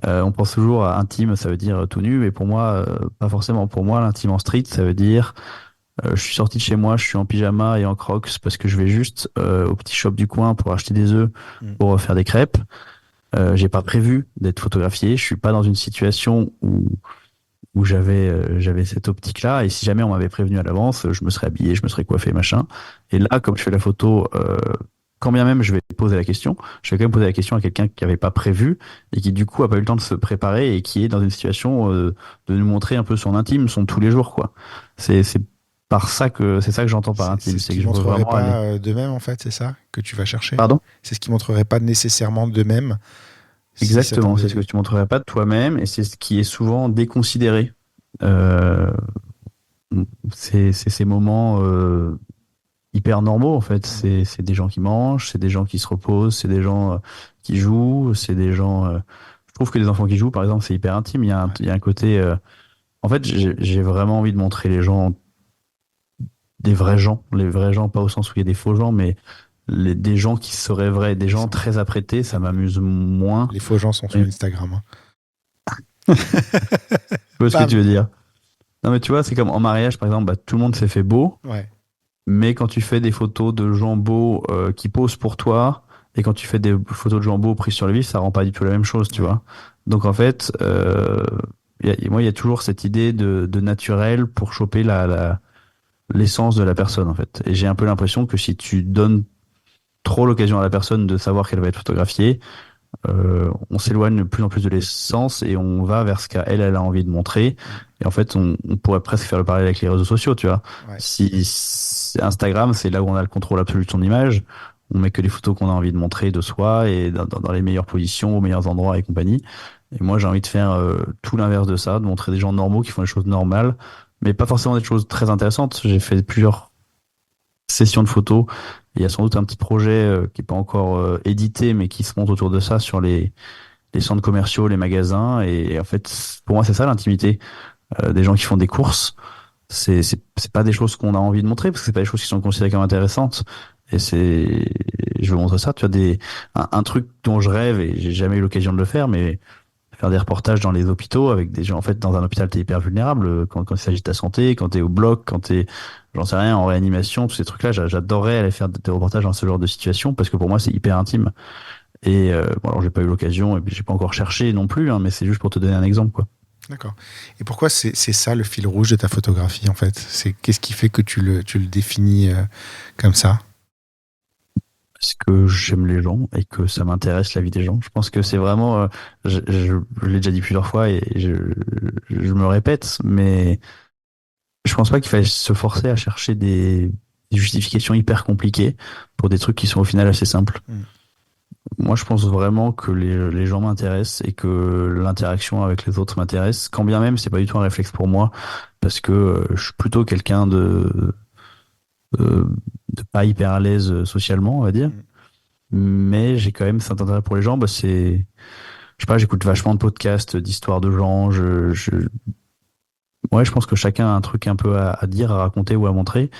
On pense toujours à intime, ça veut dire tout nu, mais pour moi, pas forcément. Pour moi, l'intime en street, ça veut dire je suis sorti de chez moi, je suis en pyjama et en crocs parce que je vais juste au petit shop du coin pour acheter des œufs Mm. pour faire des crêpes. J'ai pas prévu d'être photographié. Je suis pas dans une situation où j'avais cette optique-là. Et si jamais on m'avait prévenu à l'avance, je me serais habillé, je me serais coiffé, machin. Et là, comme je fais la photo, quand bien même je vais poser la question, je vais quand même poser la question à quelqu'un qui n'avait pas prévu et qui du coup a pas eu le temps de se préparer et qui est dans une situation de nous montrer un peu son intime, son tous les jours, quoi. C'est c'est ça que j'entends par C'est intime, ce c'est que qui je veux montrerait vraiment aller. pas d'eux-mêmes, en fait, c'est ça que tu vas chercher? Pardon? C'est ce qui montrerait pas nécessairement d'eux-mêmes si ça Exactement, c'est ce t'embête. que tu montrerais pas de toi-même et c'est ce qui est souvent déconsidéré. Euh, c'est ces moments hyper normaux en fait. Mm. C'est des gens qui mangent, c'est des gens qui se reposent, c'est des gens qui jouent, c'est des gens. Je trouve que les enfants qui jouent, par exemple, c'est hyper intime. Ouais. Il y a un côté. En fait, j'ai vraiment envie de montrer les gens, les vrais gens, pas au sens où il y a des faux gens, mais des gens qui seraient vrais, des Ils gens sont... très apprêtés. Ça m'amuse moins. Les faux gens sont sur Mais, Instagram, je vois ce que tu Bam! veux dire. Non, mais tu vois, c'est comme en mariage, par exemple, bah, tout le monde s'est fait beau. Ouais. Mais quand tu fais des photos de gens beaux qui posent pour toi, et quand tu fais des photos de gens beaux prises sur le vif, ça rend pas du tout la même chose, tu Ouais. vois. Donc en fait, moi, il y a toujours cette idée de naturel pour choper l'essence de la personne, en fait. Et j'ai un peu l'impression que si tu donnes trop l'occasion à la personne de savoir qu'elle va être photographiée, on s'éloigne de plus en plus de l'essence et on va vers ce elle a envie de montrer. Mm. Et en fait, on pourrait presque faire le parallèle avec les réseaux sociaux, tu vois. Ouais. Si Instagram, c'est là où on a le contrôle absolu de son image, on met que les photos qu'on a envie de montrer de soi et dans les meilleures positions, aux meilleurs endroits et compagnie. Et moi, j'ai envie de faire tout l'inverse de ça, de montrer des gens normaux qui font des choses normales, mais pas forcément des choses très intéressantes. J'ai fait plusieurs session de photos. Il y a sans doute un petit projet qui n'est pas encore édité, mais qui se monte autour de ça sur les centres commerciaux, les magasins. Et en fait, pour moi, c'est ça l'intimité. Des gens qui font des courses, c'est pas des choses qu'on a envie de montrer parce que c'est pas des choses qui sont considérées comme intéressantes. Et je veux montrer ça. Tu as un truc dont je rêve et j'ai jamais eu l'occasion de le faire, mais faire des reportages dans les hôpitaux avec des gens. En fait, dans un hôpital, t'es hyper vulnérable quand il s'agit de ta santé, quand t'es au bloc, quand t'es, j'en sais rien, en réanimation, tous ces trucs-là. J'adorerais aller faire des reportages dans ce genre de situation parce que pour moi, c'est hyper intime. Et bon, alors j'ai pas eu l'occasion et puis j'ai pas encore cherché non plus, hein, mais c'est juste pour te donner un exemple, quoi. D'accord. Et pourquoi c'est ça le fil rouge de ta photographie, en fait? Qu'est-ce qui fait que tu le définis comme ça? Parce que j'aime les gens et que ça m'intéresse la vie des gens. Je pense que c'est vraiment, je l'ai déjà dit plusieurs fois et je me répète, mais je pense pas qu'il faille se forcer à chercher des justifications hyper compliquées pour des trucs qui sont au final assez simples. Mm. Moi, je pense vraiment que les gens m'intéressent et que l'interaction avec les autres m'intéresse, quand bien même c'est pas du tout un réflexe pour moi, parce que je suis plutôt quelqu'un euh, de pas hyper à l'aise socialement, on va dire. Mm. Mais j'ai quand même cet intérêt pour les gens. Bah, je sais pas, j'écoute vachement de podcasts, d'histoires de gens. Ouais, je pense que chacun a un truc un peu à dire, à raconter ou à montrer.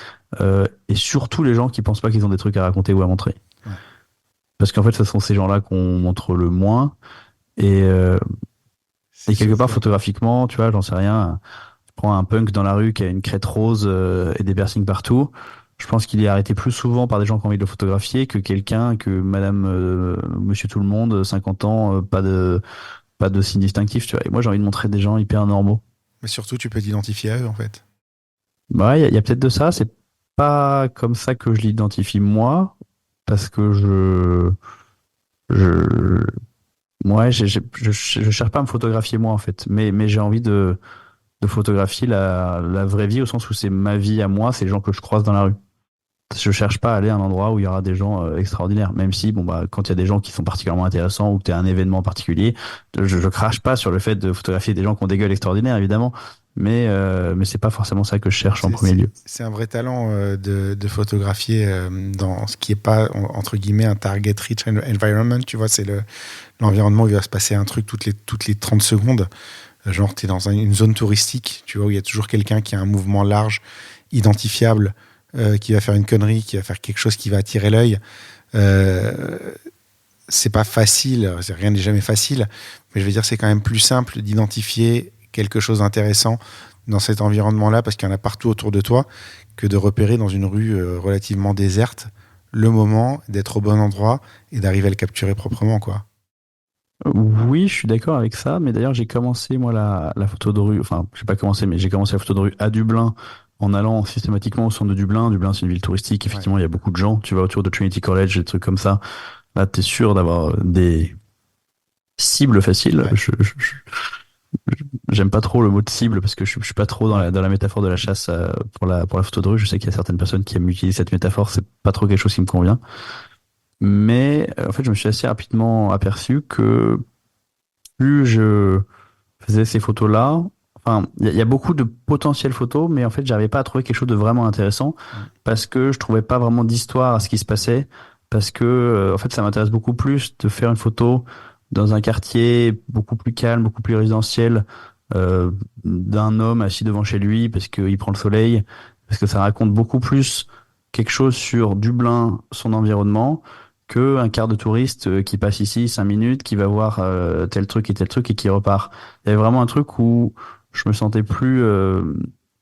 Et surtout les gens qui pensent pas qu'ils ont des trucs à raconter ou à montrer. Ouais. Parce qu'en fait, ce sont ces gens-là qu'on montre le moins. Et, euh, C'est et quelque part, souvent. photographiquement, tu vois, j'en sais rien. Je prends un punk dans la rue qui a une crête rose et des piercings partout. Je pense qu'il est arrêté plus souvent par des gens qui ont envie de le photographier que quelqu'un, que madame, monsieur tout le monde, 50 ans, pas de signe distinctif, tu vois. Et moi, j'ai envie de montrer des gens hyper normaux. Mais surtout, tu peux t'identifier à eux, en fait. Bah ouais, il y a peut-être de ça. C'est pas comme ça que je l'identifie moi, parce que je, ouais, je cherche pas à me photographier moi en fait, mais j'ai envie de photographier la vraie vie au sens où c'est ma vie à moi, c'est les gens que je croise dans la rue. Je cherche pas à aller à un endroit où il y aura des gens extraordinaires, même si bon bah quand il y a des gens qui sont particulièrement intéressants ou que tu as un événement particulier, je crache pas sur le fait de photographier des gens qui ont des gueules extraordinaires évidemment, mais c'est pas forcément ça que je cherche en premier lieu. C'est un vrai talent de photographier dans ce qui est pas, entre guillemets, un target rich environment. Tu vois, c'est l'environnement où il va se passer un truc toutes les 30 secondes. Genre, tu es dans une zone touristique, tu vois, où il y a toujours quelqu'un qui a un mouvement large, identifiable, qui va faire une connerie, qui va faire quelque chose qui va attirer l'œil. Euh, c'est pas facile, rien n'est jamais facile, mais je veux dire, c'est quand même plus simple d'identifier quelque chose d'intéressant dans cet environnement-là, parce qu'il y en a partout autour de toi, que de repérer dans une rue relativement déserte le moment d'être au bon endroit et d'arriver à le capturer proprement, quoi. Oui, je suis d'accord avec ça, mais d'ailleurs j'ai commencé moi la photo de rue, enfin j'ai pas commencé, mais j'ai commencé la photo de rue à Dublin en allant systématiquement au centre de Dublin. Dublin c'est une ville touristique, Ouais, effectivement il y a beaucoup de gens, tu vas autour de Trinity College, des trucs comme ça, là t'es sûr d'avoir des cibles faciles. ouais, J'aime pas trop le mot de cible parce que je suis pas trop dans la métaphore de la chasse pour la photo de rue. Je sais qu'il y a certaines personnes qui aiment utiliser cette métaphore, c'est pas trop quelque chose qui me convient. Mais en fait je me suis assez rapidement aperçu que plus je faisais ces photos-là, enfin, il y a beaucoup de potentielles photos, mais en fait, j'arrivais pas à trouver quelque chose de vraiment intéressant mm, parce que je trouvais pas vraiment d'histoire à ce qui se passait, parce que, en fait, ça m'intéresse beaucoup plus de faire une photo dans un quartier beaucoup plus calme, beaucoup plus résidentiel, euh, d'un homme assis devant chez lui parce qu'il prend le soleil, parce que ça raconte beaucoup plus quelque chose sur Dublin, son environnement, que un quart de touriste qui passe ici 5 minutes, qui va voir tel truc et qui repart. Il y avait vraiment un truc où je me sentais plus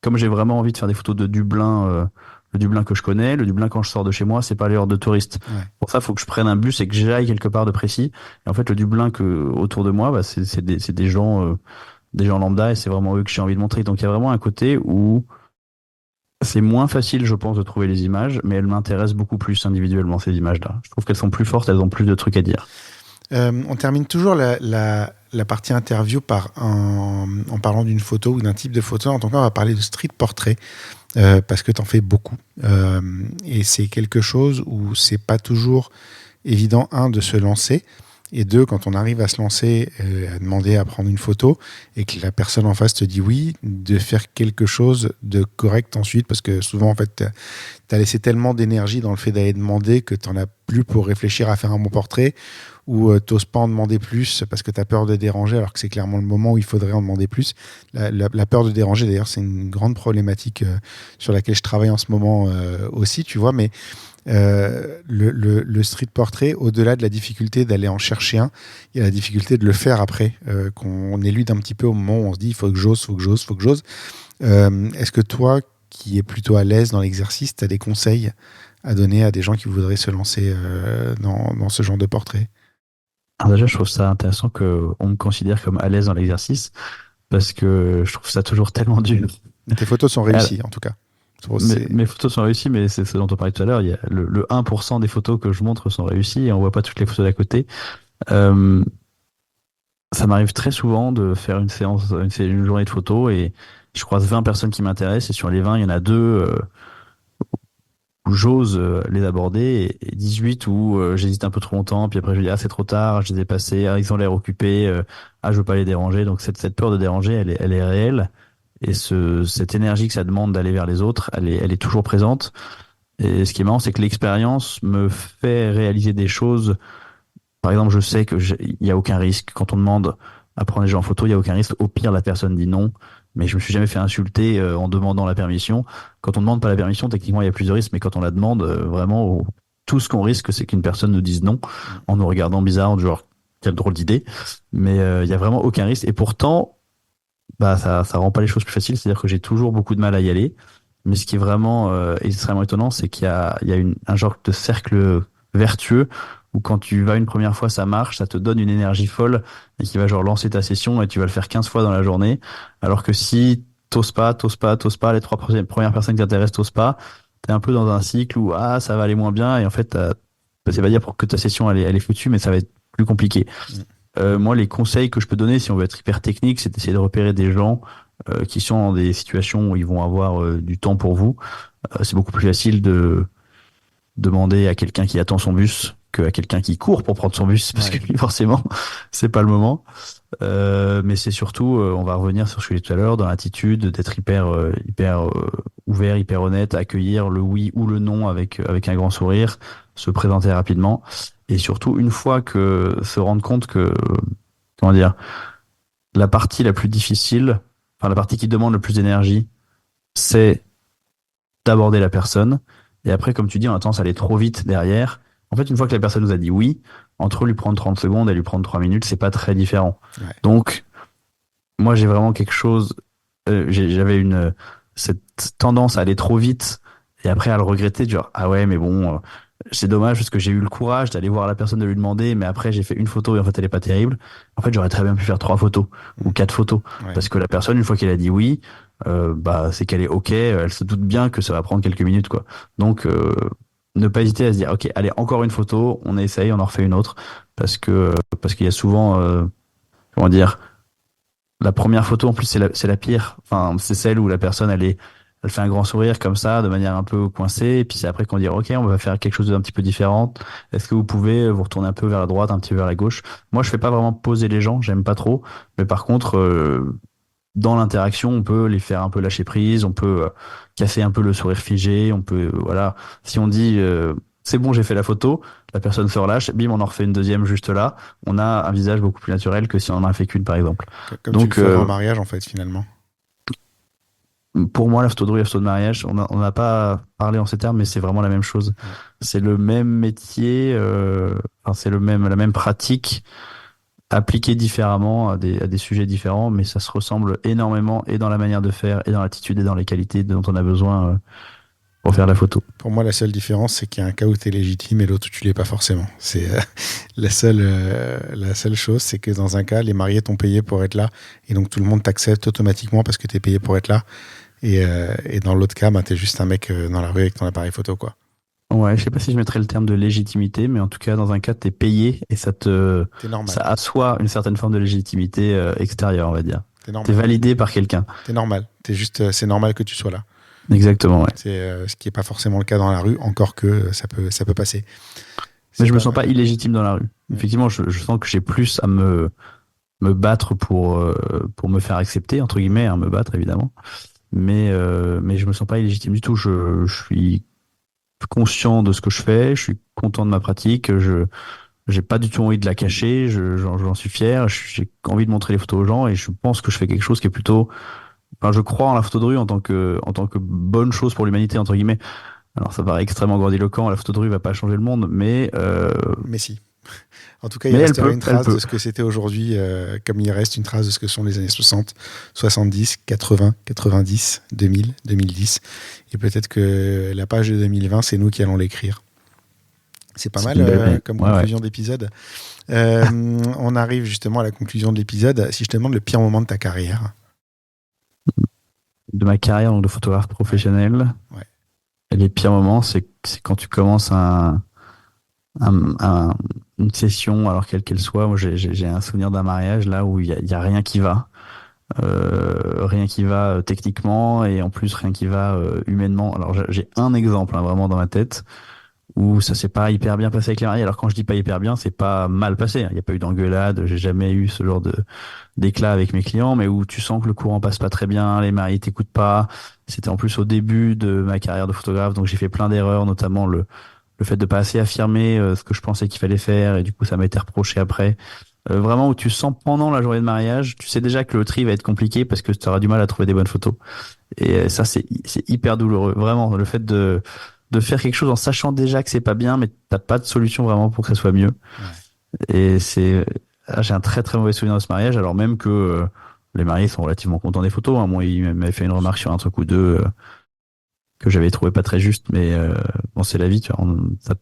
comme j'ai vraiment envie de faire des photos de Dublin, le Dublin que je connais, le Dublin quand je sors de chez moi, c'est pas l'heure de touriste. ouais. Pour ça, il faut que je prenne un bus et que j'aille quelque part de précis. Et en fait, le Dublin que autour de moi, bah, c'est des gens lambda et c'est vraiment eux que j'ai envie de montrer. Donc il y a vraiment un côté où c'est moins facile, je pense, de trouver les images, mais elles m'intéressent beaucoup plus individuellement, ces images-là. Je trouve qu'elles sont plus fortes, elles ont plus de trucs à dire. On termine toujours la partie interview en parlant d'une photo ou d'un type de photo. En tout cas, on va parler de street portrait parce que tu en fais beaucoup. Et c'est quelque chose où c'est pas toujours évident, un, de se lancer, et deux, quand on arrive à se lancer, à demander à prendre une photo, et que la personne en face te dit oui, de faire quelque chose de correct ensuite, parce que souvent, en fait, tu as laissé tellement d'énergie dans le fait d'aller demander que tu n'en as plus pour réfléchir à faire un bon portrait, ou t'oses pas en demander plus parce que tu as peur de déranger, alors que c'est clairement le moment où il faudrait en demander plus. La peur de déranger, d'ailleurs, c'est une grande problématique sur laquelle je travaille en ce moment aussi, tu vois, mais le street portrait, au-delà de la difficulté d'aller en chercher un, il y a la difficulté de le faire après, qu'on élude un petit peu au moment où on se dit il faut que j'ose, faut que j'ose, faut que j'ose. Est-ce que toi, qui es plutôt à l'aise dans l'exercice, tu as des conseils à donner à des gens qui voudraient se lancer dans ce genre de portrait? Alors déjà, je trouve ça intéressant qu'on me considère comme à l'aise dans l'exercice, parce que je trouve ça toujours tellement dur. Tes photos sont Alors, réussies, en tout cas. mes photos sont réussies, mais c'est ce dont on parlait tout à l'heure. Il y a le 1% des photos que je montre sont réussies et on voit pas toutes les photos d'à côté. Euh, Ça m'arrive très souvent de faire une séance, une journée de photos et je croise 20 personnes qui m'intéressent et sur les 20, il y en a deux où j'ose les aborder et 18 où j'hésite un peu trop longtemps, puis après je dis ah c'est trop tard, je les ai passés, ah, ils ont l'air occupés, ah je veux pas les déranger. Donc cette peur de déranger, elle est réelle et cette énergie que ça demande d'aller vers les autres, elle est toujours présente. Et ce qui est marrant, c'est que l'expérience me fait réaliser des choses. Par exemple, je sais il y a aucun risque. Quand on demande à prendre les gens en photo, il y a aucun risque. Au pire, la personne dit non. Mais je me suis jamais fait insulter en demandant la permission. Quand on demande pas la permission, techniquement, il y a plus de risques. Mais quand on la demande, vraiment, tout ce qu'on risque, c'est qu'une personne nous dise non en nous regardant bizarre, en genre, quelle drôle d'idée. Mais il y a vraiment aucun risque. Et pourtant, bah, ça rend pas les choses plus faciles. C'est-à-dire que j'ai toujours beaucoup de mal à y aller. Mais ce qui est vraiment extrêmement étonnant, c'est il y a un genre de cercle vertueux où quand tu vas une première fois, ça marche, ça te donne une énergie folle et qui va genre lancer ta session et tu vas le faire 15 fois dans la journée. Alors que si t'oses pas, les trois premières personnes qui t'intéressent t'osent pas, t'es un peu dans un cycle où ah, ça va aller moins bien et en fait, ça va dire pour que ta session elle est foutue, mais ça va être plus compliqué. Moi, les conseils que je peux donner, si on veut être hyper technique, c'est d'essayer de repérer des gens qui sont dans des situations où ils vont avoir du temps pour vous. C'est beaucoup plus facile de demander à quelqu'un qui attend son bus qu'à quelqu'un qui court pour prendre son bus, parce que Ouais. lui, forcément, c'est pas le moment. Mais c'est surtout, on va revenir sur ce que j'ai dit tout à l'heure, dans l'attitude d'être hyper ouvert, hyper honnête, accueillir le oui ou le non avec un grand sourire, se présenter rapidement, et surtout une fois que se rendre compte que, comment dire, la partie la plus difficile, enfin la partie qui demande le plus d'énergie, c'est d'aborder la personne. Et après, comme tu dis, on a tendance à aller trop vite derrière. En fait, une fois que la personne nous a dit oui, entre lui prendre 30 secondes et lui prendre 3 minutes, c'est pas très différent. Ouais. Donc, moi, j'ai vraiment quelque chose, j'avais cette tendance à aller trop vite et après à le regretter, genre, ah ouais, mais bon, c'est dommage parce que j'ai eu le courage d'aller voir la personne, de lui demander, mais après, j'ai fait une photo et en fait, elle est pas terrible. En fait, j'aurais très bien pu faire 3 photos ou 4 photos Ouais. parce que la personne, une fois qu'elle a dit oui, bah, c'est qu'elle est OK, elle se doute bien que ça va prendre quelques minutes, quoi. Donc, ne pas hésiter à se dire, OK, allez, encore une photo, on essaye, on en refait une autre parce qu'il y a souvent, comment dire, la première photo, en plus, c'est la pire. Enfin, c'est celle où la personne, elle fait un grand sourire comme ça, de manière un peu coincée. Et puis c'est après qu'on dit, OK, on va faire quelque chose d'un petit peu différent. Est-ce que vous pouvez vous retourner un peu vers la droite, un petit peu vers la gauche? Moi, je fais pas vraiment poser les gens, j'aime pas trop. Mais par contre, dans l'interaction, on peut les faire un peu lâcher prise, on peut casser un peu le sourire figé, on peut, voilà. Si on dit, c'est bon, j'ai fait la photo, la personne se relâche, bim, on en refait une deuxième juste là. On a un visage beaucoup plus naturel que si on en a fait qu'une, par exemple. Comme tu le Donc, ferais en mariage, en fait, finalement. pour moi, la photo de rue et la photo de mariage, on n'a pas parlé en ces termes, mais c'est vraiment la même chose. Ouais. C'est le même métier, enfin, c'est la même pratique appliquée différemment à des sujets différents, mais ça se ressemble énormément et dans la manière de faire, et dans l'attitude, et dans les qualités dont on a besoin pour faire la photo. Pour moi, la seule différence, c'est qu'il y a un cas où tu es légitime et l'autre où tu l'es pas forcément. C'est la seule chose, c'est que dans un cas, les mariés t'ont payé pour être là, et donc tout le monde t'accepte automatiquement parce que tu es payé pour être là. Et dans l'autre cas, bah, tu es juste un mec dans la rue avec ton appareil photo, quoi. Ouais, je sais pas si je mettrais le terme de légitimité, mais en tout cas, dans un cas, t'es payé et T'es normal. ça assoit une certaine forme de légitimité extérieure, on va dire. T'es normal. T'es validé par quelqu'un. T'es normal. T'es juste, c'est normal que tu sois là. Exactement, ouais. C'est ce qui est pas forcément le cas dans la rue, encore que ça peut passer. Mais je me pas sens mal. pas illégitime dans la rue. Effectivement, je sens que j'ai plus à me battre pour me faire accepter, entre guillemets, hein, me battre évidemment. Mais je me sens pas illégitime du tout. Je suis conscient de ce que je fais, je suis content de ma pratique, j'ai pas du tout envie de la cacher, j'en suis fier, j'ai envie de montrer les photos aux gens et je pense que je fais quelque chose qui est plutôt, enfin, je crois en la photo de rue en tant que bonne chose pour l'humanité, entre guillemets. Alors, ça paraît extrêmement grandiloquent, la photo de rue va pas changer le monde, Mais si. En tout cas, il mais elle restera peut, une elle trace peut. de ce que c'était aujourd'hui, comme il reste une trace de ce que sont les années 60, 70, 80, 90, 2000, 2010. Et peut-être que la page de 2020, c'est nous qui allons l'écrire. C'est pas C'est mal une belle- comme ouais, ouais. conclusion d'épisode. On arrive justement à la conclusion de l'épisode. Si je te demande le pire moment de ta carrière. De ma carrière donc de photographe professionnel. Ouais. Et les pires moments, c'est quand tu commences une session, alors quelle qu'elle soit. Moi, j'ai un souvenir d'un mariage là où il y a rien qui va. Rien qui va techniquement et en plus rien qui va humainement. Alors j'ai un exemple hein, vraiment dans ma tête où ça s'est pas hyper bien passé avec les mariés. Alors quand je dis pas hyper bien, c'est pas mal passé, hein. Il n'y a pas eu d'engueulade, j'ai jamais eu ce genre de d'éclat avec mes clients, mais où tu sens que le courant passe pas très bien, les mariés t'écoutent pas. C'était en plus au début de ma carrière de photographe, donc j'ai fait plein d'erreurs, notamment le fait de pas assez affirmer ce que je pensais qu'il fallait faire et du coup ça m'a été reproché après. Vraiment où tu sens pendant la journée de mariage, tu sais déjà que le tri va être compliqué parce que tu auras du mal à trouver des bonnes photos. Et ça, c'est hyper douloureux. Vraiment, le fait de faire quelque chose en sachant déjà que c'est pas bien, mais t'as pas de solution vraiment pour que ça soit mieux. Et j'ai un très très mauvais souvenir de ce mariage, alors même que les mariés sont relativement contents des photos, hein. Moi, il m'avait fait une remarque sur un truc ou deux que j'avais trouvé pas très juste, mais bon, c'est la vie, tu vois,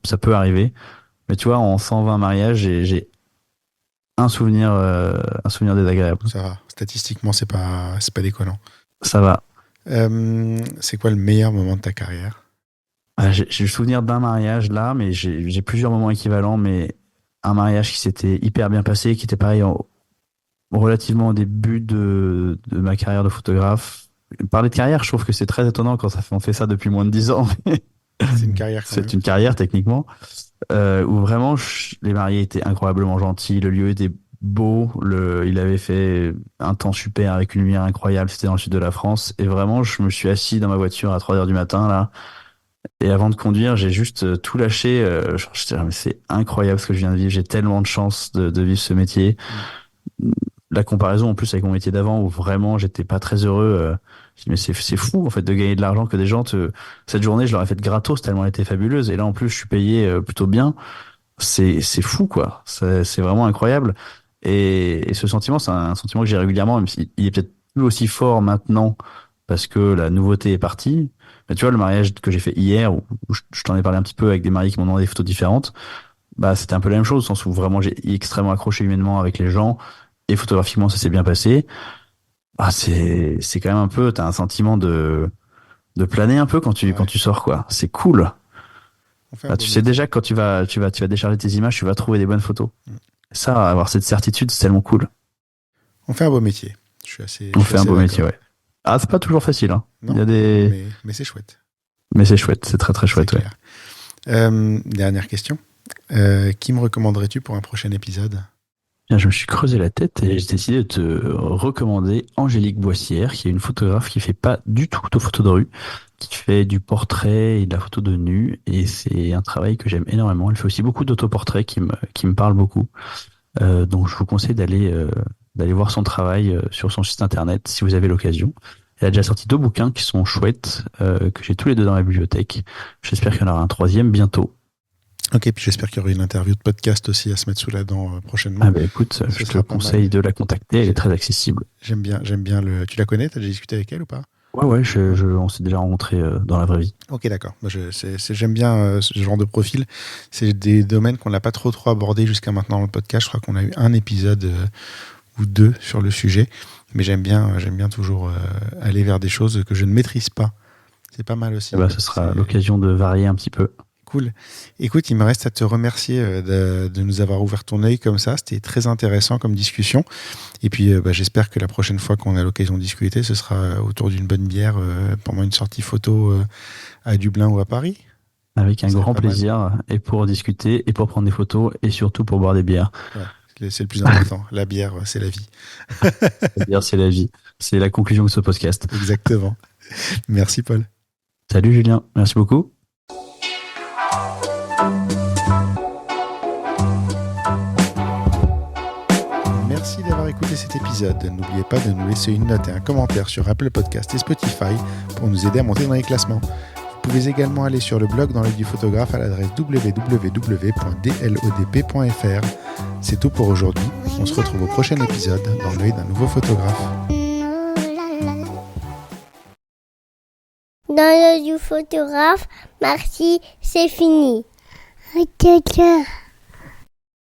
ça peut arriver. Mais tu vois, en 120 mariages, j'ai un souvenir désagréable. Ça va. Statistiquement, c'est pas déconnant. Ça va. C'est quoi le meilleur moment de ta carrière? J'ai le souvenir d'un mariage là, mais j'ai plusieurs moments équivalents, mais un mariage qui s'était hyper bien passé, qui était pareil relativement au début de ma carrière de photographe. Parler de carrière, je trouve que c'est très étonnant quand on fait ça depuis moins de 10 ans. C'est une carrière quand même. C'est une carrière techniquement, où vraiment les mariés étaient incroyablement gentils, le lieu était beau, il avait fait un temps super avec une lumière incroyable, c'était dans le sud de la France, et vraiment je me suis assis dans ma voiture à 3 heures du matin là, et avant de conduire j'ai juste tout lâché, j'étais là, mais c'est incroyable ce que je viens de vivre, j'ai tellement de chance de vivre ce métier. la comparaison en plus avec mon métier d'avant où vraiment j'étais pas très heureux. Je dis, mais c'est fou en fait de gagner de l'argent que des gens cette journée je leur ai fait gratos tellement elle était fabuleuse et là en plus je suis payé plutôt bien. C'est fou quoi. C'est vraiment incroyable. Et ce sentiment c'est un sentiment que j'ai régulièrement même s'il est peut-être plus aussi fort maintenant parce que la nouveauté est partie. Mais tu vois le mariage que j'ai fait hier où je t'en ai parlé un petit peu avec des mariés qui m'ont demandé des photos différentes. Bah, c'était un peu la même chose, au sens où vraiment j'ai extrêmement accroché humainement avec les gens et photographiquement ça s'est bien passé. Ah, c'est quand même un peu, t'as un sentiment de planer un peu quand Ouais. tu sors quoi. C'est cool. On fait un Bah, beau tu sais métier. déjà que quand tu vas décharger tes images, tu vas trouver des bonnes photos. Mm. Ça, avoir cette certitude, c'est tellement cool. On fait un beau métier. Je On suis fait un assez beau métier, d'accord. ouais. Ah, c'est pas toujours facile, hein. Il y Non, a des, mais c'est chouette. mais c'est chouette, c'est très très C'est chouette, ouais. clair. Dernière question. Qui me recommanderais-tu pour un prochain épisode? Bien, je me suis creusé la tête et j'ai décidé de te recommander Angélique Boissière, qui est une photographe qui fait pas du tout de photos de rue, qui fait du portrait et de la photo de nu, et c'est un travail que j'aime énormément. Elle fait aussi beaucoup d'autoportraits qui me parlent beaucoup. Donc je vous conseille d'aller voir son travail sur son site internet si vous avez l'occasion. Elle a déjà sorti 2 bouquins qui sont chouettes, que j'ai tous les 2 dans la bibliothèque. J'espère qu'il y en aura un troisième bientôt. Ok, puis j'espère qu'il y aura une interview de podcast aussi à se mettre sous la dent prochainement. Ah ben écoute, Ce je te sera pas conseille mal. de la contacter, elle est très accessible. J'aime bien le. Tu la connais? T'as déjà discuté avec elle ou pas? Ouais, ouais, Ouais. on s'est déjà rencontrés dans la vraie vie. Ok, d'accord. Moi, j'aime bien ce genre de profil. C'est des domaines qu'on n'a pas trop abordés jusqu'à maintenant dans le podcast. Je crois qu'on a eu un épisode ou 2 sur le sujet, mais j'aime bien toujours aller vers des choses que je ne maîtrise pas. C'est pas mal Eh aussi. ben, ce sera C'est l'occasion de varier un petit peu. cool. Écoute, il me reste à te remercier de nous avoir ouvert ton œil comme ça. C'était très intéressant comme discussion. Et puis, j'espère que la prochaine fois qu'on a l'occasion de discuter, ce sera autour d'une bonne bière pendant une sortie photo à Dublin ou à Paris. Avec un Ce serait grand pas mal. plaisir, et pour discuter, et pour prendre des photos, et surtout pour boire des bières. Ouais, c'est le plus important. La bière, c'est la vie. La bière, c'est la vie. C'est la conclusion de ce podcast. Exactement. Merci, Paul. Salut Julien, merci beaucoup. Merci d'avoir écouté cet épisode. N'oubliez pas de nous laisser une note et un commentaire sur Apple Podcast et Spotify pour nous aider à monter dans les classements. Vous pouvez également aller sur le blog dans l'œil du photographe à l'adresse www.dlodp.fr. C'est tout pour aujourd'hui. On se retrouve au prochain épisode dans l'œil d'un nouveau photographe. Dans l'œil du photographe, merci, c'est fini. Ok.